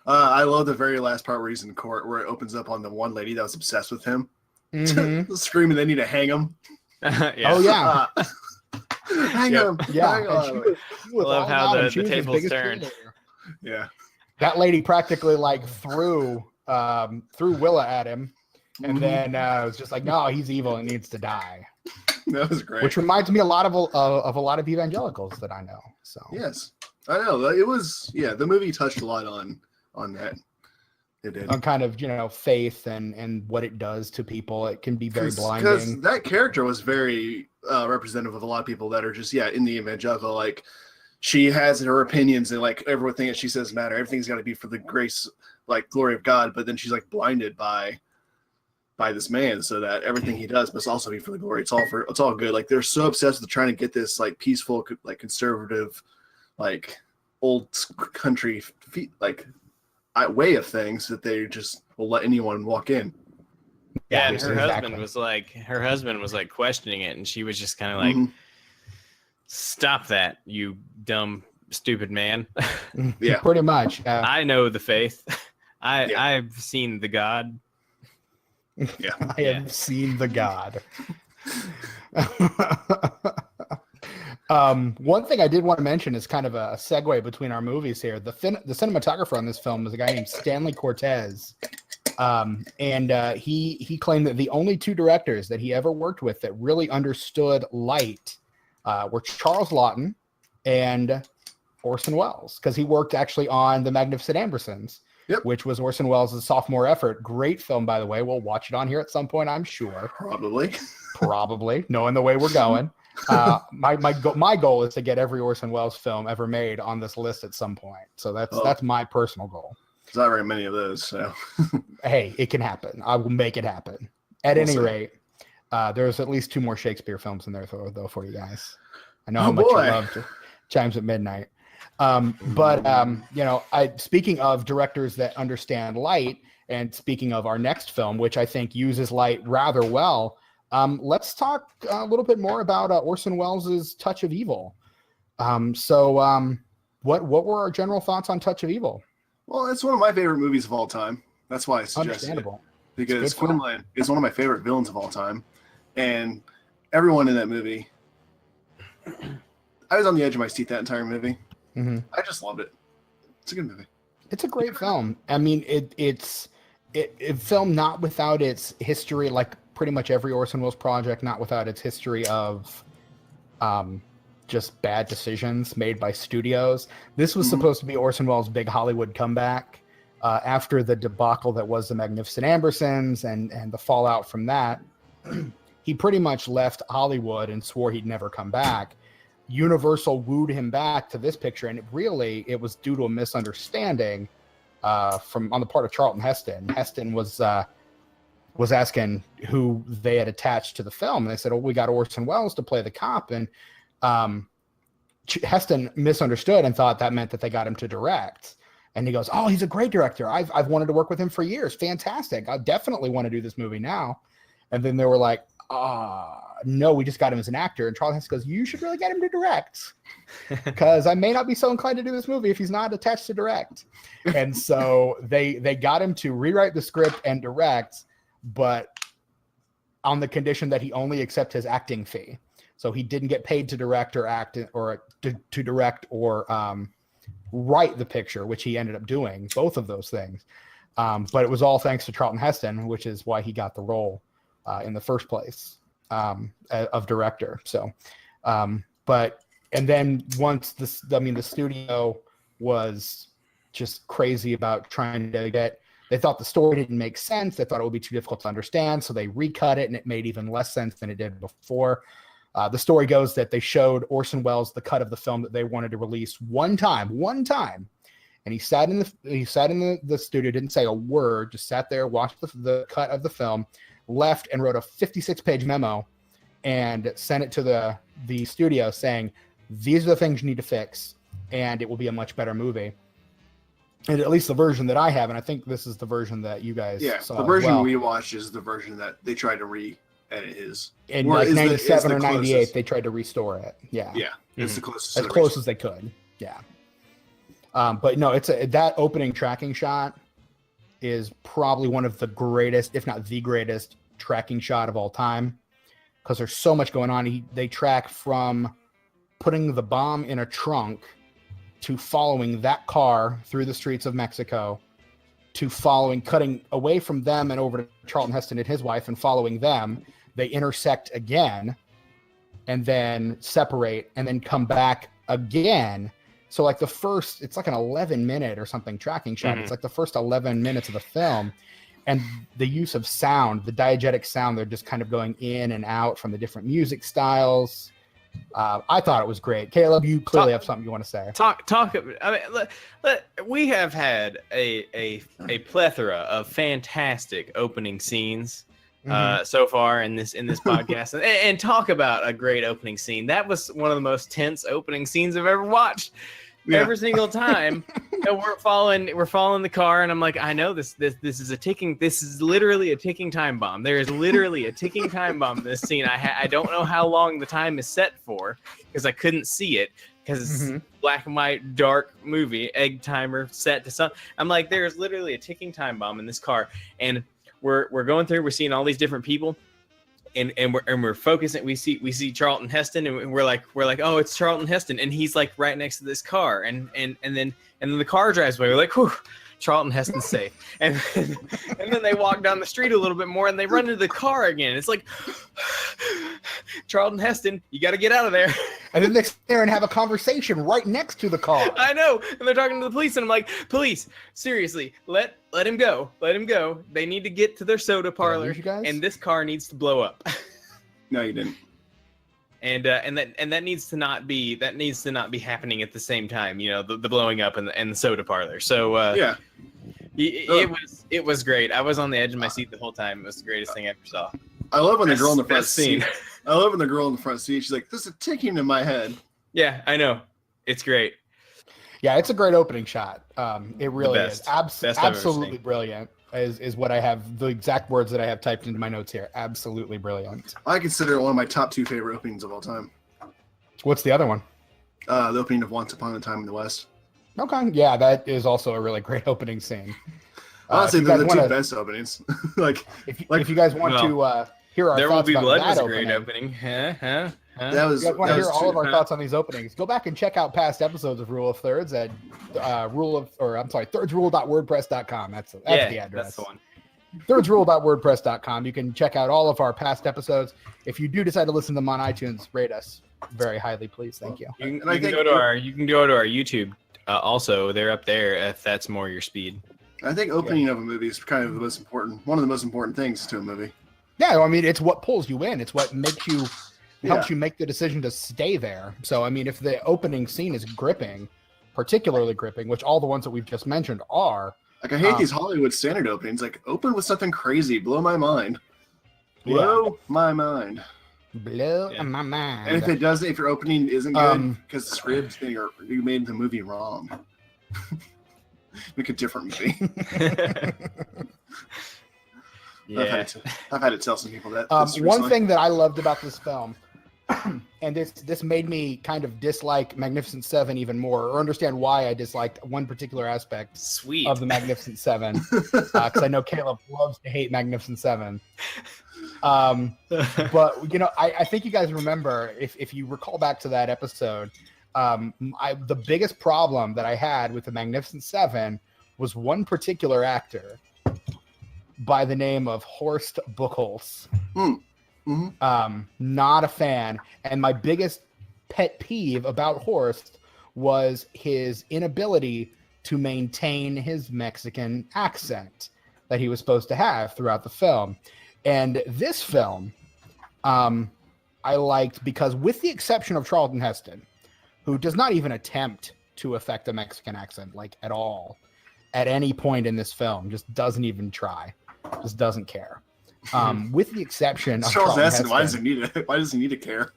I love the very last part where he's in court, where it opens up on the one lady that was obsessed with him. Screaming they need to hang him. Oh yeah. Hang him. Yeah. She was I love how the tables turned. Yeah. That lady practically like threw Willa at him, And then it was just like, no, he's evil and needs to die. That was great. Which reminds me a lot of a lot of evangelicals that I know. So yes, I know it was. Yeah, the movie touched a lot on that. It did. on kind of faith and what it does to people. It can be very blinding. Because that character was very representative of a lot of people that are just in the evangelical. Like she has her opinions and like everything that she says matter. Everything's got to be for the grace, like glory of God. But then she's like blinded by this man, so that everything he does must also be for the glory. It's all good. Like they're so obsessed with trying to get this like peaceful, like conservative, like old country like way of things that they just will let anyone walk in. Yeah, and her husband was like questioning it, and she was just kind of like, "Stop that, you dumb, stupid man." Yeah, pretty much. I know the faith. I've seen the God. Yeah, I have seen the God. One thing I did want to mention is kind of a segue between our movies here. The cinematographer on this film is a guy named Stanley Cortez. And he claimed that the only two directors that he ever worked with that really understood light were Charles Laughton and Orson Welles, because he worked actually on The Magnificent Ambersons, which was Orson Welles' sophomore effort. Great film, by the way. We'll watch it on here at some point, I'm sure. Probably, knowing the way we're going. My goal is to get every Orson Welles film ever made on this list at some point. So that's my personal goal. There's not very many of those, so hey, it can happen. I will make it happen. At any rate, there's at least 2 more Shakespeare films in there though for you guys. I know how much you love Chimes at Midnight. Speaking of directors that understand light, and speaking of our next film, which I think uses light rather well, let's talk a little bit more about Orson Welles' Touch of Evil. What were our general thoughts on Touch of Evil? Well, it's one of my favorite movies of all time. That's why I suggested it. Because Quinlan is one of my favorite villains of all time. And everyone in that movie, I was on the edge of my seat that entire movie. Mm-hmm. I just loved it. It's a good movie. It's a great film. I mean, it's film not without its history, like pretty much every Orson Welles project, not without its history of just bad decisions made by studios. This was supposed to be Orson Welles' big Hollywood comeback after the debacle that was The Magnificent Ambersons and the fallout from that. He pretty much left Hollywood and swore he'd never come back. Universal wooed him back to this picture, and it was due to a misunderstanding on the part of Charlton Heston. Heston was asking who they had attached to the film, and they said, "Oh, we got Orson Welles to play the cop," and Heston misunderstood and thought that meant that they got him to direct. And he goes, "Oh, he's a great director. I've wanted to work with him for years. Fantastic. I definitely want to do this movie now." And then they were like, "No, we just got him as an actor." And Charles Heston goes, "You should really get him to direct, because I may not be so inclined to do this movie if he's not attached to direct." And so they got him to rewrite the script and direct, but on the condition that he only accept his acting fee. So he didn't get paid to direct or act or to direct or write the picture, which he ended up doing, both of those things. But it was all thanks to Charlton Heston, which is why he got the role in the first place of director. So, and then once the studio was just crazy about trying to they thought the story didn't make sense. They thought it would be too difficult to understand. So they recut it, and it made even less sense than it did before. The story goes that they showed Orson Welles the cut of the film that they wanted to release one time, and he sat in the studio, didn't say a word, just sat there, watched the cut of the film, left, and wrote a 56-page memo, and sent it to the studio saying, "These are the things you need to fix, and it will be a much better movie." And at least the version that I have, and I think this is the version that you guys saw. The version we watched is the version that they tried to re-edit his. In like 97 or 98, they tried to restore it. Yeah. Yeah. It's the closest. As close as they could. Yeah. But no, that opening tracking shot is probably one of the greatest, if not the greatest, tracking shot of all time, because there's so much going on. They track from putting the bomb in a trunk to following that car through the streets of Mexico to cutting away from them and over to Charlton Heston and his wife and following them. They intersect again and then separate and then come back again. So like it's like an 11-minute or something tracking shot. It's like the first 11 minutes of the film. And the use of sound, the diegetic sound, they're just kind of going in and out from the different music styles. I thought it was great. Caleb, you clearly have something you want to say. I mean, we have had a plethora of fantastic opening scenes so far in this podcast, and talk about a great opening scene. That was one of the most tense opening scenes I've ever watched. Yeah. Every single time we're following the car, and I'm like, I know this is literally a ticking time bomb. There is literally a ticking time bomb in this scene. I don't know how long the time is set for because I couldn't see it because it's black and white, dark movie, egg timer set to some. I'm like, there's literally a ticking time bomb in this car, and we're going through. We're seeing all these different people. And we're focusing. We see Charlton Heston, and we're like, oh, it's Charlton Heston, and he's like right next to this car, and then the car drives away. We're like, whew, Charlton Heston's safe. And then they walk down the street a little bit more, and they run into the car again. It's like, Charlton Heston, you got to get out of there. And then they sit there and have a conversation right next to the car. I know, and they're talking to the police, and I'm like, police, seriously, let him go. Let him go. They need to get to their soda parlor, and this car needs to blow up. No, you didn't. And that needs to not be happening at the same time. You know, the blowing up and the soda parlor. So yeah, it was great. I was on the edge of my seat the whole time. It was the greatest thing I ever saw. I love when the girl in the front seat. I love when the girl in the front seat. She's like, "This is ticking in my head." Yeah, I know. It's great. Yeah, it's a great opening shot. It really is. Best Absolutely brilliant is what I have, the exact words that I have typed into my notes here. Absolutely brilliant. I consider it one of my top 2 favorite openings of all time. What's the other one? The opening of Once Upon a Time in the West. Okay, yeah, that is also a really great opening scene. Honestly, they're the 2 best openings. If you guys want to hear our There thoughts Will Be about Blood that was a great opening. That was. If you guys want to hear all of our thoughts on these openings, go back and check out past episodes of Rule of Thirds at thirdsrule.wordpress.com. That's the address. That's the one. Thirdsrule.wordpress.com. You can check out all of our past episodes. If you do decide to listen to them on iTunes, rate us very highly, please. Thank you. You can go to our YouTube. Also, they're up there if that's more your speed. I think opening of a movie is kind of the most important, one of the most important things to a movie. Yeah, I mean, it's what pulls you in. It's what makes you, helps you make the decision to stay there. So, I mean, if the opening scene is gripping, particularly gripping, which all the ones that we've just mentioned are. Like, I hate these Hollywood standard openings. Like, open with something crazy. Blow my mind. Blow my mind. Blow my mind. And if it doesn't, if your opening isn't good because the script, then you made the movie wrong. Make a different movie. Yeah. I've had to tell some people that. One thing that I loved about this film, and this made me kind of dislike Magnificent Seven even more, or understand why I disliked one particular aspect of the Magnificent Seven, because I know Caleb loves to hate Magnificent Seven. But you know, I think you guys remember, if you recall back to that episode, the biggest problem that I had with the Magnificent Seven was one particular actor by the name of Horst Buchholz. Not a fan. And my biggest pet peeve about Horst was his inability to maintain his Mexican accent that he was supposed to have throughout the film. And this film, I liked because, with the exception of Charlton Heston, who does not even attempt to affect a Mexican accent, like, at all, at any point in this film, just doesn't even try, just doesn't care. With the exception of Charlton Heston, why does he need to care?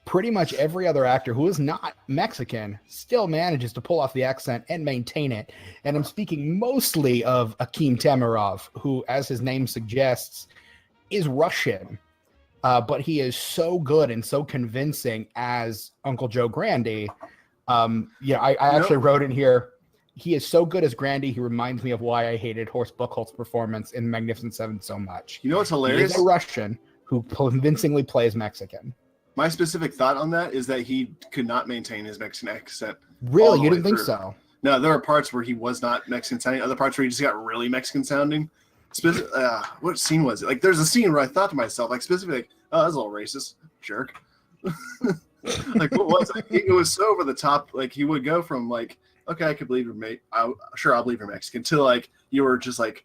Pretty much every other actor who is not Mexican still manages to pull off the accent and maintain it. And I'm speaking mostly of Akim Tamarov, who, as his name suggests, is Russian. But he is so good and so convincing as Uncle Joe Grandy. I actually wrote in here, he is so good as Grandy, he reminds me of why I hated Horst Buchholz's performance in Magnificent Seven so much. You know what's hilarious? He is a Russian who convincingly plays Mexican. My specific thought on that is that he could not maintain his Mexican accent. Really? You didn't think so? No, there are parts where he was not Mexican sounding. Other parts where he just got really Mexican sounding. What scene was it? Like, there's a scene where I thought to myself, like, specifically, like, oh, that's a little racist, jerk. Like, what was it? It was so over the top. Like, he would go from, like, okay, I could believe you're I'll believe you're Mexican, to, like, you were just, like,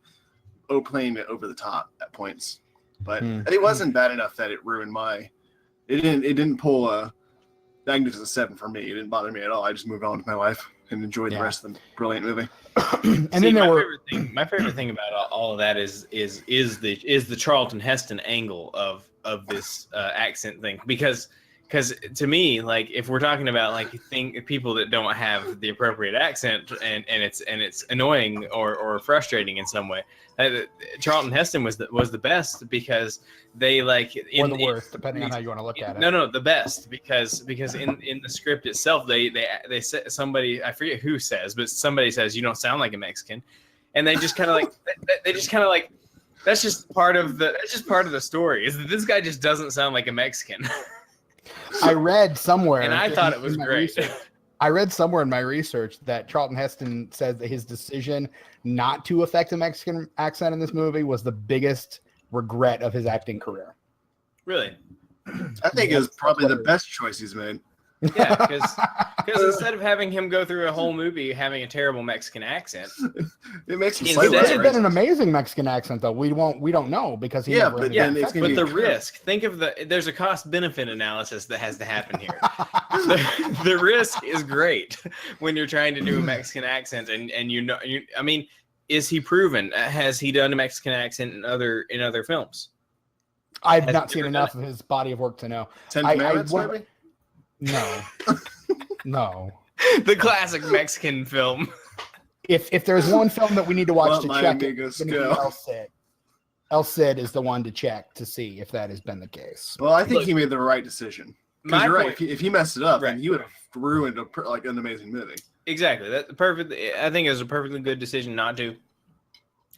playing it over the top at points. But it wasn't bad enough that it ruined it didn't pull a Magnificent 7 for me. It didn't bother me at all. I just moved on with my life and enjoyed the rest of the brilliant movie. And then my favorite thing about all of that is the Charlton Heston angle of this accent thing, because to me, like, if we're talking about like people that don't have the appropriate accent and it's annoying or frustrating in some way, Charlton Heston was the best, because they or the worst, depending on how you want to look at it. No, the best, because in the script itself, they said, somebody, I forget who says, but somebody says, you don't sound like a Mexican, and they just kind of like that's just part of the story, is that this guy just doesn't sound like a Mexican. I read somewhere, and I thought it was great. I read somewhere in my research that Charlton Heston said that his decision not to affect a Mexican accent in this movie was the biggest regret of his acting career. Really? I think it was probably the best choice he's made. Yeah, because instead of having him go through a whole movie having a terrible Mexican accent, it makes him it slightly would have been an amazing Mexican accent, though. We don't know, because but the risk. Think of there's a cost benefit analysis that has to happen here. the risk is great when you're trying to do a Mexican accent, and I mean, is he proven? Has he done a Mexican accent in other films? I've not seen enough of his body of work to know. 10 Commandments, maybe? No. No. The classic Mexican film. If there's one film that we need to watch to check, it's going to be El Cid. El Cid is the one to check to see if that has been the case. Well, I think he made the right decision. Because you're right. If he messed it up, right, then he would have ruined an amazing movie. Exactly. That's perfect. I think it was a perfectly good decision not to.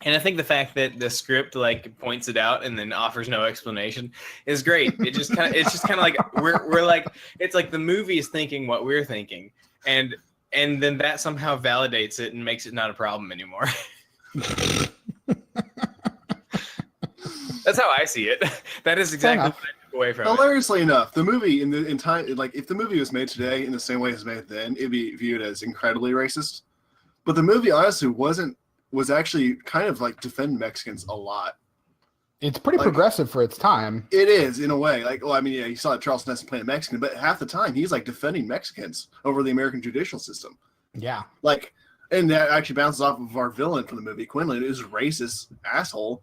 And I think the fact that the script like points it out and then offers no explanation is great. It's just kind of like we're like, it's like the movie is thinking what we're thinking, and then that somehow validates it and makes it not a problem anymore. That's how I see it. That is exactly what I took away from it. Hilariously enough, the movie in time, like, if the movie was made today in the same way it was made then, it'd be viewed as incredibly racist. But the movie honestly was actually kind of like defend Mexicans a lot. It's pretty progressive for its time. It is, in a way. Like, well, I mean, yeah, you saw Charlton Heston playing a Mexican, but half the time he's like defending Mexicans over the American judicial system. Yeah. Like, and that actually bounces off of our villain from the movie, Quinlan, who's a racist asshole.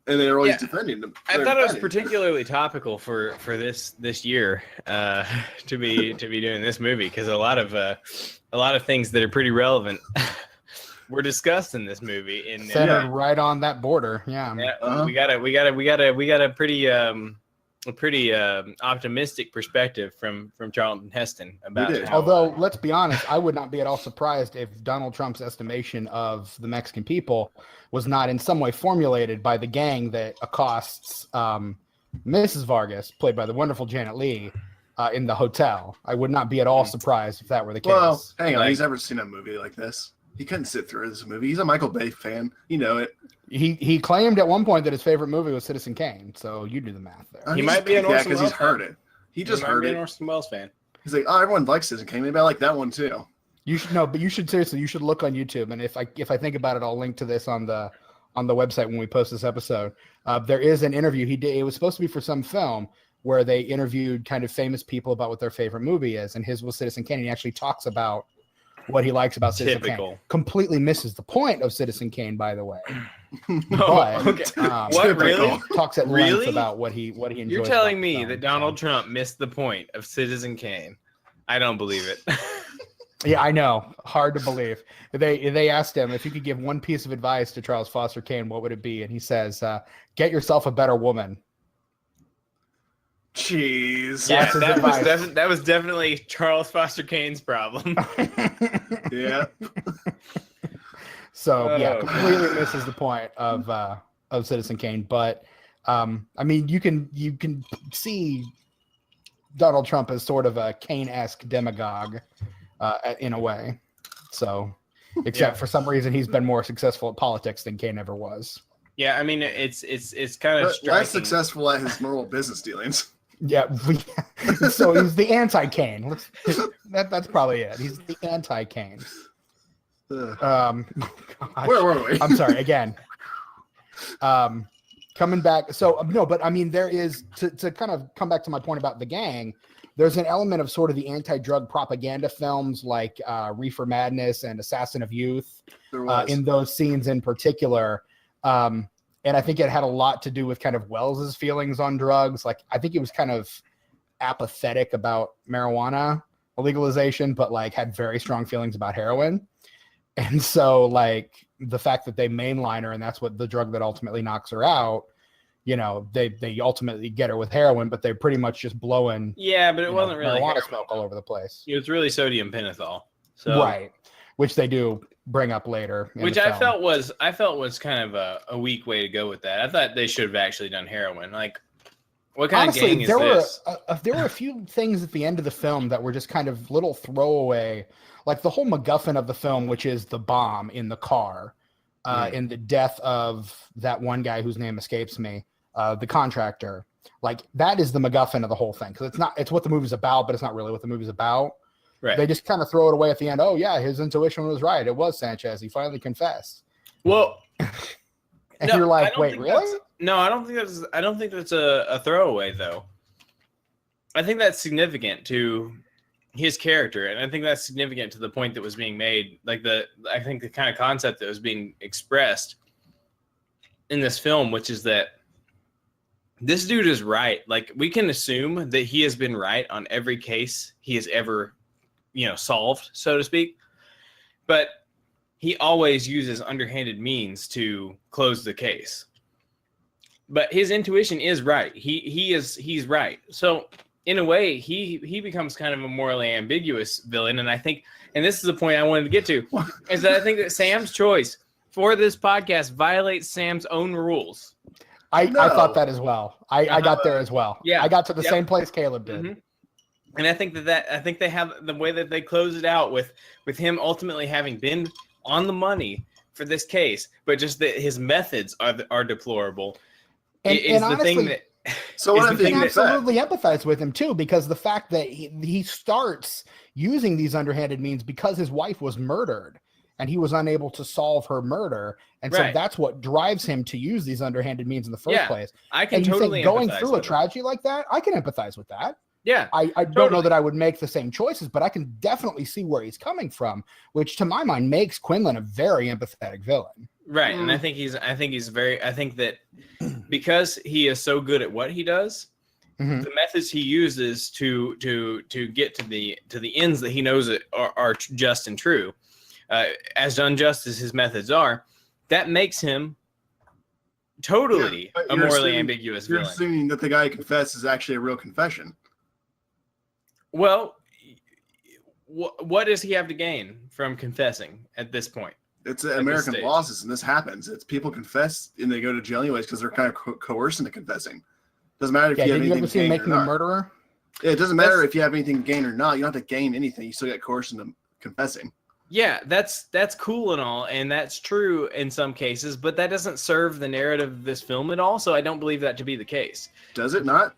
And they're always defending them. I thought it was particularly topical for this year to be doing this movie, because a lot of things that are pretty relevant were discussed in this movie. Centered right on that border. Yeah. We got a pretty optimistic perspective from Charlton Heston about it. Although, let's be honest, I would not be at all surprised if Donald Trump's estimation of the Mexican people was not in some way formulated by the gang that accosts Mrs. Vargas, played by the wonderful Janet Leigh, in the hotel. I would not be at all surprised if that were the case. Well, hang on, he's never seen a movie like this. He couldn't sit through this movie. He's a Michael Bay fan. You know it. He claimed at one point that his favorite movie was Citizen Kane. So you do the math there. He might be an Orson Welles because he's heard it. He just heard it. An Orson Welles fan. He's like, oh, everyone likes Citizen Kane. Maybe I like that one too. You should know, but you should seriously. You should look on YouTube, and if I think about it, I'll link to this on the website when we post this episode. There is an interview he did. It was supposed to be for some film where they interviewed kind of famous people about what their favorite movie is, and his was Citizen Kane. And he actually talks about what he likes about Citizen Kane. Completely misses the point of Citizen Kane, by the way. But, what, really? Talks at length about what he enjoys. You're telling me that Donald Trump missed the point of Citizen Kane? I don't believe it. Yeah, I know. Hard to believe. They asked him if you could give one piece of advice to Charles Foster Kane, what would it be? And he says, get yourself a better woman. Jeez. Yeah, that was definitely Charles Foster Kane's problem. Yeah. So completely misses the point of Citizen Kane. But I mean, you can see Donald Trump as sort of a Kane-esque demagogue in a way. So, except for some reason, he's been more successful at politics than Kane ever was. Yeah, I mean, it's kind of striking. Less successful at his normal business dealings. Yeah, so he's the anti-Kane. That's probably it. He's the anti-Kane. Where were we? I'm sorry. Again, coming back. So no, but I mean, there is to kind of come back to my point about the gang. There's an element of sort of the anti-drug propaganda films like Reefer Madness and Assassin of Youth in those scenes in particular. And I think it had a lot to do with kind of Wells's feelings on drugs. Like, I think he was kind of apathetic about marijuana legalization, but like had very strong feelings about heroin. And so like the fact that they mainline her and that's what the drug that ultimately knocks her out, you know, they ultimately get her with heroin, but they're pretty much just blowing. Yeah, but it wasn't really marijuana heroin. smoke all over the place. It was really sodium pentothal. So, right. Which they do bring up later. Which I felt was kind of a weak way to go with that. I thought they should have actually done heroin. Like, what kind Honestly, of gang is this? There were a few things at the end of the film that were just kind of little throwaway, like the whole MacGuffin of the film, which is the bomb in the car, in the death of that one guy whose name escapes me, the contractor. Like, that is the MacGuffin of the whole thing, because it's what the movie's about, but it's not really what the movie's about. Right. They just kind of throw it away at the end. Oh yeah, his intuition was right. It was Sanchez. He finally confessed. Well, and you're like, wait, really? No, I don't think that's a throwaway though. I think that's significant to his character, and I think that's significant to the point that was being made. Like I think the kind of concept that was being expressed in this film, which is that this dude is right. Like, we can assume that he has been right on every case he has ever solved, so to speak, but he always uses underhanded means to close the case. But his intuition is right. He's right. So in a way, he becomes kind of a morally ambiguous villain. And I think, and this is the point I wanted to get to, is that I think that Sam's choice for this podcast violates Sam's own rules. I thought that as well. I got there as well. Yeah, I got to the same place Caleb did. Mm-hmm. And I think I think they have the way that they close it out with him ultimately having been on the money for this case, but just that his methods are deplorable. And honestly, thing that. So what I absolutely empathize with him too, because the fact that he starts using these underhanded means because his wife was murdered and he was unable to solve her murder, and so that's what drives him to use these underhanded means in the first place. I can and you totally think going through a tragedy like that, I can empathize with that. Yeah, I don't know that I would make the same choices, but I can definitely see where he's coming from, which to my mind makes Quinlan a very empathetic villain. Right, and I think that because he is so good at what he does, the methods he uses to get to the ends that he knows are just and true, as unjust as his methods are, that makes him totally a morally ambiguous villain. You're assuming that the guy who confessed is actually a real confession. Well, what does he have to gain from confessing at this point? It's American losses, and this happens. It's people confess and they go to jail anyways because they're kind of coerced into confessing. Doesn't matter if you have anything to gain making or not. A murderer? Yeah, it doesn't matter if you have anything to gain or not. You don't have to gain anything. You still get coerced into confessing. Yeah, that's cool and all, and that's true in some cases, but that doesn't serve the narrative of this film at all, so I don't believe that to be the case. Does it not?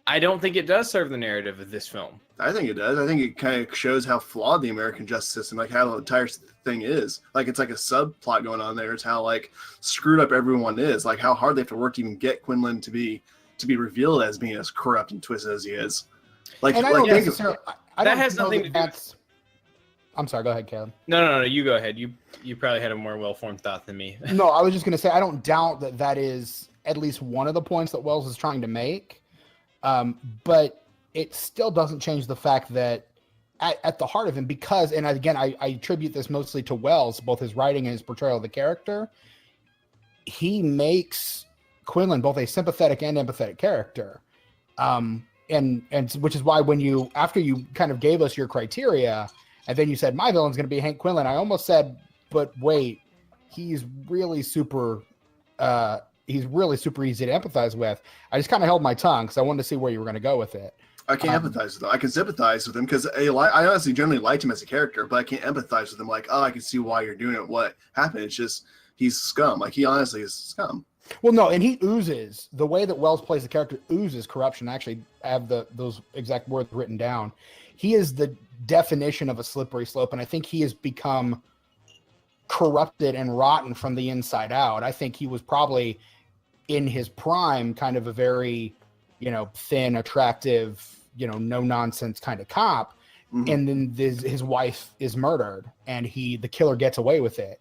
I don't think it does serve the narrative of this film. I think it does. I think it kind of shows how flawed the American justice system, like how the entire thing is. Like, it's like a subplot going on there. It's how like screwed up everyone is. Like how hard they have to work to even get Quinlan to be revealed as being as corrupt and twisted as he is. Like, and that has nothing to do. I'm sorry. Go ahead, Caleb. No. You go ahead. You probably had a more well-formed thought than me. No, I was just going to say I don't doubt that is at least one of the points that Wells is trying to make. But it still doesn't change the fact that at the heart of him, because, and again, I attribute this mostly to Wells, both his writing and his portrayal of the character, he makes Quinlan both a sympathetic and empathetic character. And which is why after you kind of gave us your criteria, and then you said, my villain's going to be Hank Quinlan, I almost said, but wait, he's really super he's really super easy to empathize with. I just kind of held my tongue because I wanted to see where you were going to go with it. I can't empathize with him. I can sympathize with him because I honestly generally liked him as a character, but I can't empathize with him. Like, oh, I can see why you're doing it. What happened? It's just he's scum. Like, he honestly is scum. Well, no, and he oozes, the way that Wells plays the character oozes corruption. I actually have those exact words written down. He is the definition of a slippery slope, and I think he has become corrupted and rotten from the inside out. I think he was probably in his prime kind of a very, thin, attractive, no nonsense kind of cop. Mm-hmm. And then his wife is murdered and the killer gets away with it,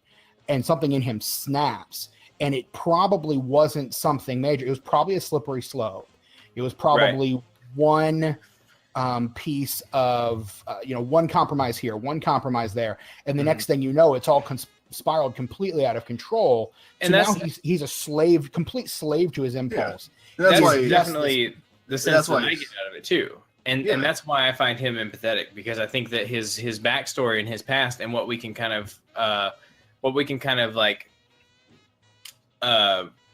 and something in him snaps. And it probably wasn't something major. It was probably a slippery slope. It was probably one piece of, one compromise here, one compromise there. And the next thing you know, it's all spiraled completely out of control. So and now he's a complete slave to his impulse. Yeah. That's why definitely the sense that I get out of it too. And that's why I find him empathetic, because I think that his backstory and his past and what we can kind of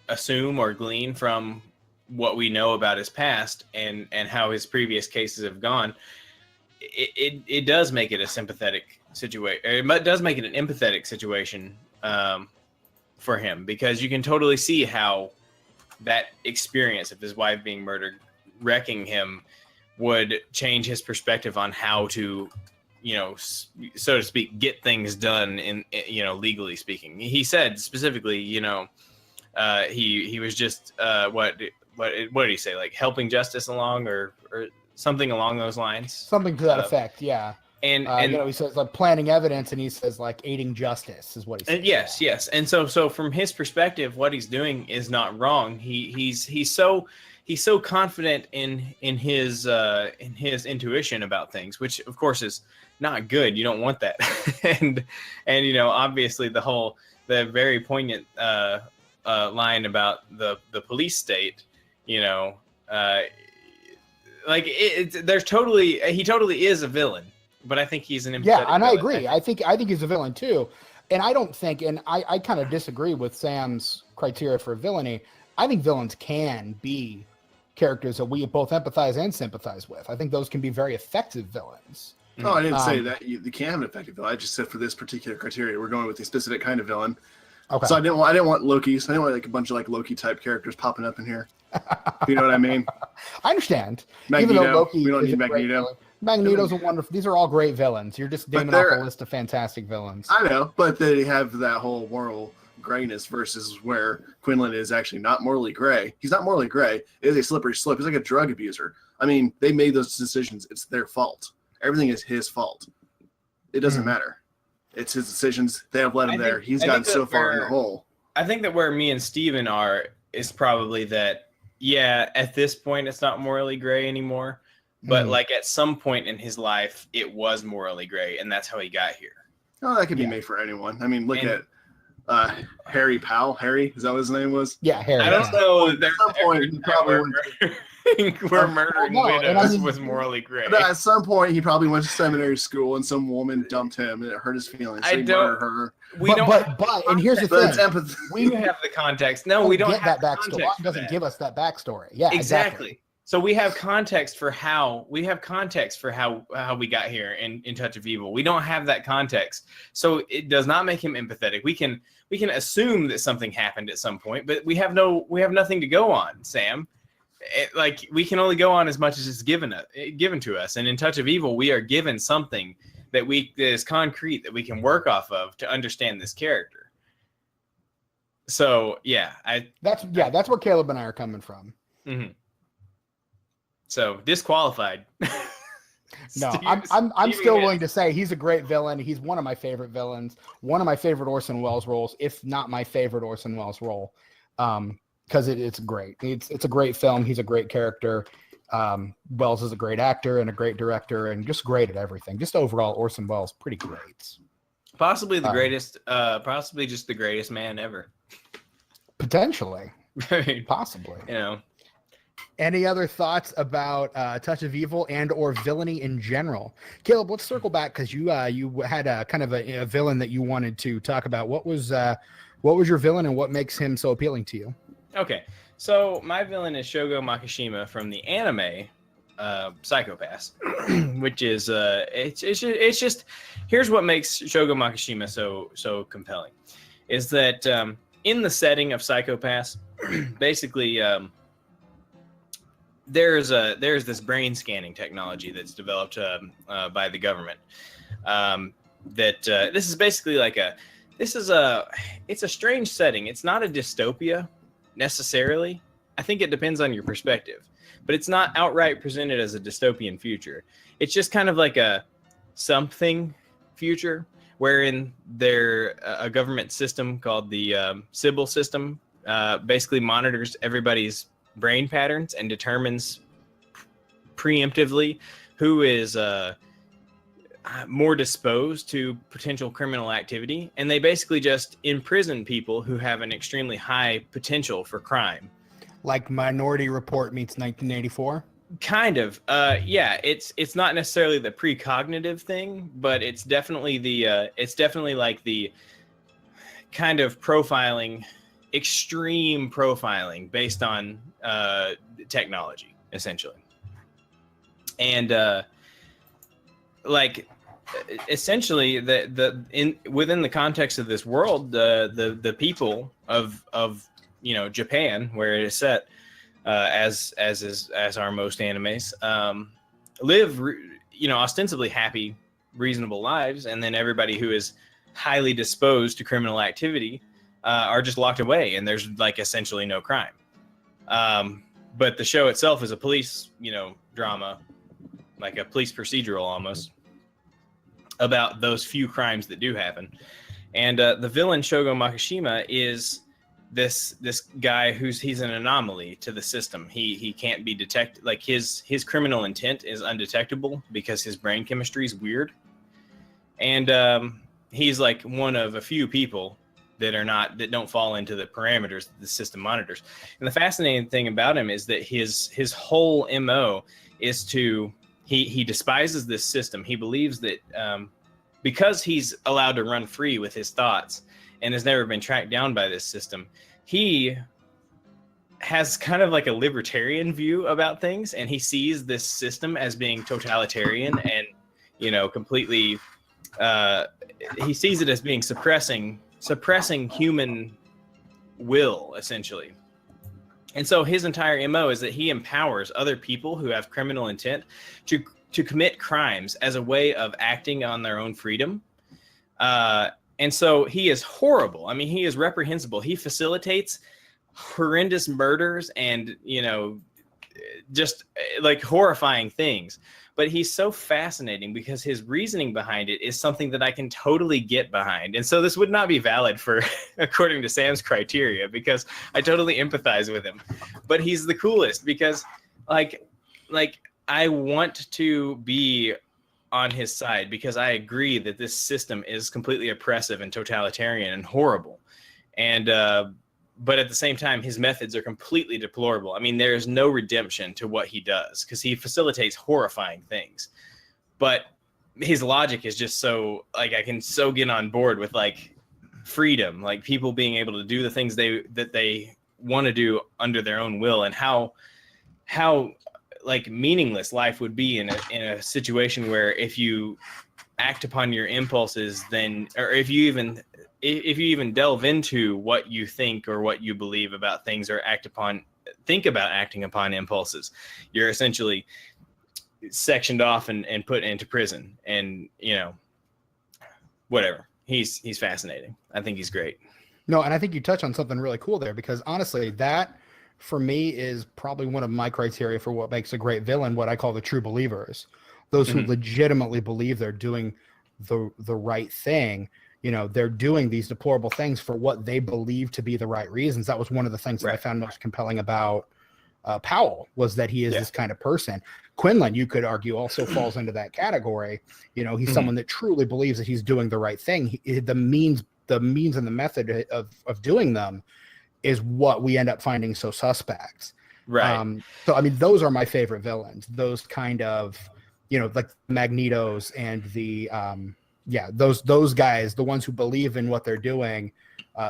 assume or glean from what we know about his past and how his previous cases have gone, it does make it a sympathetic situation. It does make it an empathetic situation for him, because you can totally see how that experience of his wife being murdered, wrecking him, would change his perspective on how to, so to speak, get things done in, legally speaking. He said specifically, he was just what did he say, like helping justice along or something along those lines, something to that effect. Yeah. And he says like planning evidence, and he says like aiding justice is what he says. Yes. And so from his perspective, what he's doing is not wrong. He's so confident in his intuition about things, which of course is not good. You don't want that. and obviously the very poignant line about the police state, he totally is a villain, but I think he's an empathetic and villain. I agree. I think he's a villain too. And I don't think, and I kind of disagree with Sam's criteria for villainy. I think villains can be characters that we both empathize and sympathize with. I think those can be very effective villains. No, I didn't say that you can have an effective villain. I just said for this particular criteria, we're going with a specific kind of villain. Okay. So I didn't want Loki's. I didn't want like a bunch of like Loki type characters popping up in here. You know what I mean? I understand. Magneto. Even though Loki, we don't need Magneto. Magneto's a wonderful. These are all great villains. You're just naming off a list of fantastic villains. I know, but they have that whole moral grayness versus where Quinlan is actually not morally gray. He's not morally gray. It is a slippery slope. He's like a drug abuser. I mean, they made those decisions. It's their fault. Everything is his fault. It doesn't matter. It's his decisions. They have led him there. He's gotten so far in the hole. I think that where me and Steven are is probably that, at this point, it's not morally gray anymore. But like at some point in his life, it was morally gray, and that's how he got here. Oh, that could be made for anyone. I mean, look at Harry Powell. Harry, is that what his name was? Yeah, Harry. I don't know. At some point, he probably we're murdering widows was morally gray. But at some point, he probably went to seminary school, and some woman dumped him, and it hurt his feelings. So he murdered her. But and here's the thing: we have the context. No, we don't have that backstory. It doesn't give us that backstory. Yeah, exactly. So we have context for how we got here in Touch of Evil. We don't have that context, so it does not make him empathetic. We can assume that something happened at some point, but we have nothing to go on, Sam. We can only go on as much as it's given to us. And in Touch of Evil, we are given something that is concrete that we can work off of to understand this character. So that's where Caleb and I are coming from. Mm-hmm. So disqualified. No, I'm still willing to say he's a great villain. He's one of my favorite villains, one of my favorite Orson Welles roles, if not my favorite Orson Welles role. Because it's great. It's a great film. He's a great character. Welles is a great actor and a great director and just great at everything. Just overall, Orson Welles, pretty great. Possibly the greatest, possibly just the greatest man ever. Potentially. Possibly. Any other thoughts about Touch of Evil and or Villainy in general? Caleb, let's circle back because you had a kind of a villain that you wanted to talk about. What was your villain and what makes him so appealing to you? Okay, so my villain is Shogo Makishima from the anime Psychopaths, which is it's just here's what makes Shogo Makishima so compelling, is that in the setting of Psychopaths, basically there's this brain scanning technology that's developed by the government. This is basically like it's a strange setting. It's not a dystopia necessarily. I think it depends on your perspective, but it's not outright presented as a dystopian future. It's just kind of like a something future wherein a government system called the Sybil system basically monitors everybody's brain patterns and determines preemptively who is more disposed to potential criminal activity, and they basically just imprison people who have an extremely high potential for crime. Like Minority Report meets 1984. Kind of. Yeah, it's not necessarily the precognitive thing, but it's definitely like the kind of profiling, extreme profiling based on technology, essentially. And like essentially within the context of this world, the people of Japan, where it is set, as are most animes, live ostensibly happy, reasonable lives, and then everybody who is highly disposed to criminal activity are just locked away, and there's like essentially no crime. But the show itself is a police drama, like a police procedural almost, about those few crimes that do happen. And the villain Shogo Makishima is this guy he's an anomaly to the system. He can't be detected. Like his criminal intent is undetectable because his brain chemistry is weird. And he's like one of a few people that don't fall into the parameters that the system monitors. And the fascinating thing about him is that his whole MO is he despises this system. He believes that because he's allowed to run free with his thoughts and has never been tracked down by this system, he has kind of like a libertarian view about things, and he sees this system as being totalitarian and completely he sees it as being suppressing human will, essentially. And so his entire MO is that he empowers other people who have criminal intent to commit crimes as a way of acting on their own freedom. And so he is horrible. I mean, he is reprehensible. He facilitates horrendous murders and, just like horrifying things. But he's so fascinating because his reasoning behind it is something that I can totally get behind. And so this would not be valid for, according to Sam's criteria, because I totally empathize with him. But he's the coolest because like I want to be on his side because I agree that this system is completely oppressive and totalitarian and horrible. And, but at the same time, his methods are completely deplorable. I mean, there is no redemption to what he does because he facilitates horrifying things. But his logic is just so, like, I can so get on board with, like, freedom, like people being able to do the things that they want to do under their own will, and how like meaningless life would be in a situation where if you act upon your impulses, then, or if you even delve into what you think or what you believe about things or think about acting upon impulses, you're essentially sectioned off and put into prison. And whatever. He's fascinating. I think he's great. No, and I think you touch on something really cool there, because honestly, that for me is probably one of my criteria for what makes a great villain, what I call the true believers. Those who legitimately believe they're doing the right thing. They're doing these deplorable things for what they believe to be the right reasons. That was one of the things that I found most compelling about Powell, was that he is this kind of person. Quinlan, you could argue, also falls into that category. He's someone that truly believes that he's doing the right thing. The means and the method of doing them is what we end up finding so suspect. Right. So, I mean, those are my favorite villains. Those kind of, like Magnetos and the, those guys, the ones who believe in what they're doing,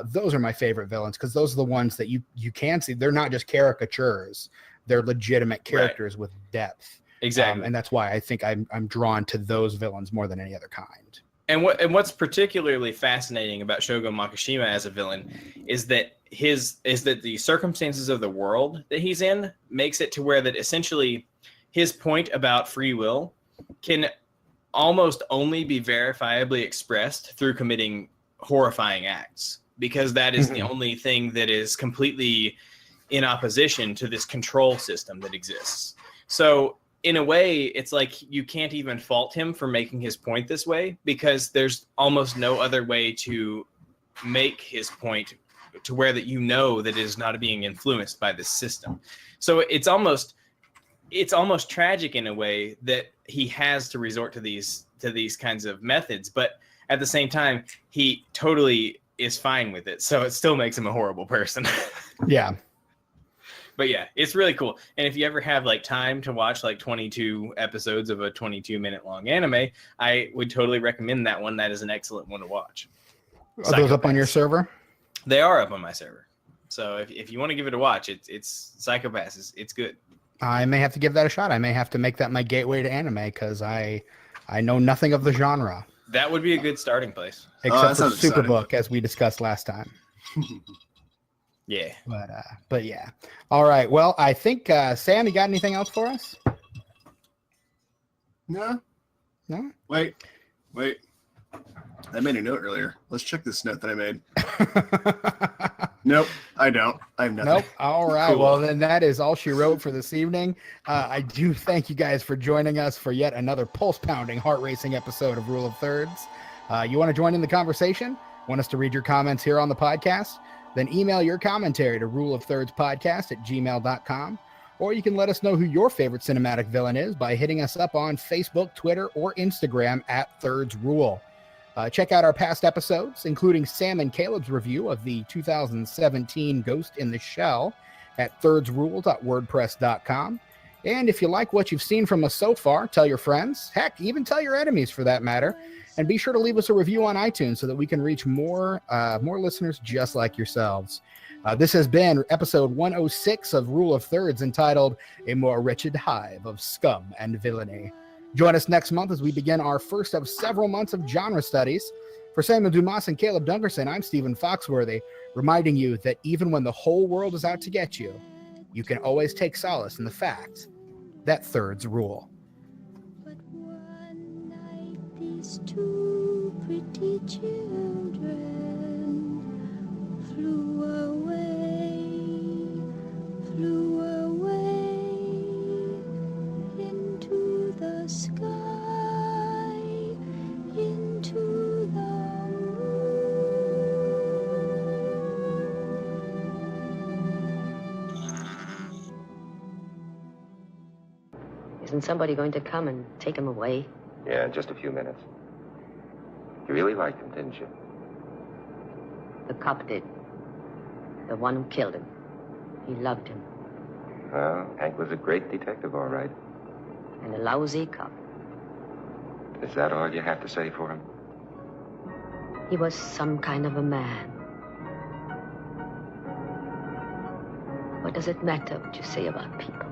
Those are my favorite villains because those are the ones that you can see. They're not just caricatures; they're legitimate characters with depth. Exactly. And that's why I think I'm drawn to those villains more than any other kind. And what's particularly fascinating about Shogo Makishima as a villain is that the circumstances of the world that he's in makes it to where that essentially his point about free will can almost only be verifiably expressed through committing horrifying acts, because that is the only thing that is completely in opposition to this control system that exists. So in a way, it's like you can't even fault him for making his point this way, because there's almost no other way to make his point to where that that it is not being influenced by this system. So it's almost tragic in a way that he has to resort to these kinds of methods, but at the same time, he totally is fine with it. So it still makes him a horrible person. Yeah. But yeah, it's really cool. And if you ever have like time to watch like 22 episodes of a 22-minute long anime, I would totally recommend that one. That is an excellent one to watch. Are those up on your server? They are up on my server. So if you want to give it a watch, it's Psychopaths. It's good. I may have to give that a shot. I may have to make that my gateway to anime because I know nothing of the genre. That would be a good starting place. Except for Superbook, as we discussed last time. Yeah. But yeah. All right. Well, I think Sam, you got anything else for us? No. No? Wait. I made a note earlier. Let's check this note that I made. Nope, I don't. I have nothing. Nope. All right. Cool. Well, then that is all she wrote for this evening. I do thank you guys for joining us for yet another pulse-pounding, heart-racing episode of Rule of Thirds. You want to join in the conversation? Want us to read your comments here on the podcast? Then email your commentary to ruleofthirdspodcast@gmail.com. Or you can let us know who your favorite cinematic villain is by hitting us up on Facebook, Twitter, or Instagram @ThirdsRule. Check out our past episodes, including Sam and Caleb's review of the 2017 Ghost in the Shell at thirdsrule.wordpress.com. And if you like what you've seen from us so far, tell your friends, heck, even tell your enemies for that matter. And be sure to leave us a review on iTunes so that we can reach more listeners just like yourselves. This has been episode 106 of Rule of Thirds, entitled A More Wretched Hive of Scum and Villainy. Join us next month as we begin our first of several months of genre studies. For Samuel Dumas and Caleb Dunkerson, I'm Stephen Foxworthy, reminding you that even when the whole world is out to get you, you can always take solace in the fact that thirds rule. But one night these two pretty children flew away into the sky, into the Isn't somebody going to come and take him away? Yeah, in just a few minutes. You really liked him, didn't you? The cop did. The one who killed him. He loved him. Well, Hank was a great detective, all right. And a lousy cop. Is that all you have to say for him? He was some kind of a man. What does it matter what you say about people?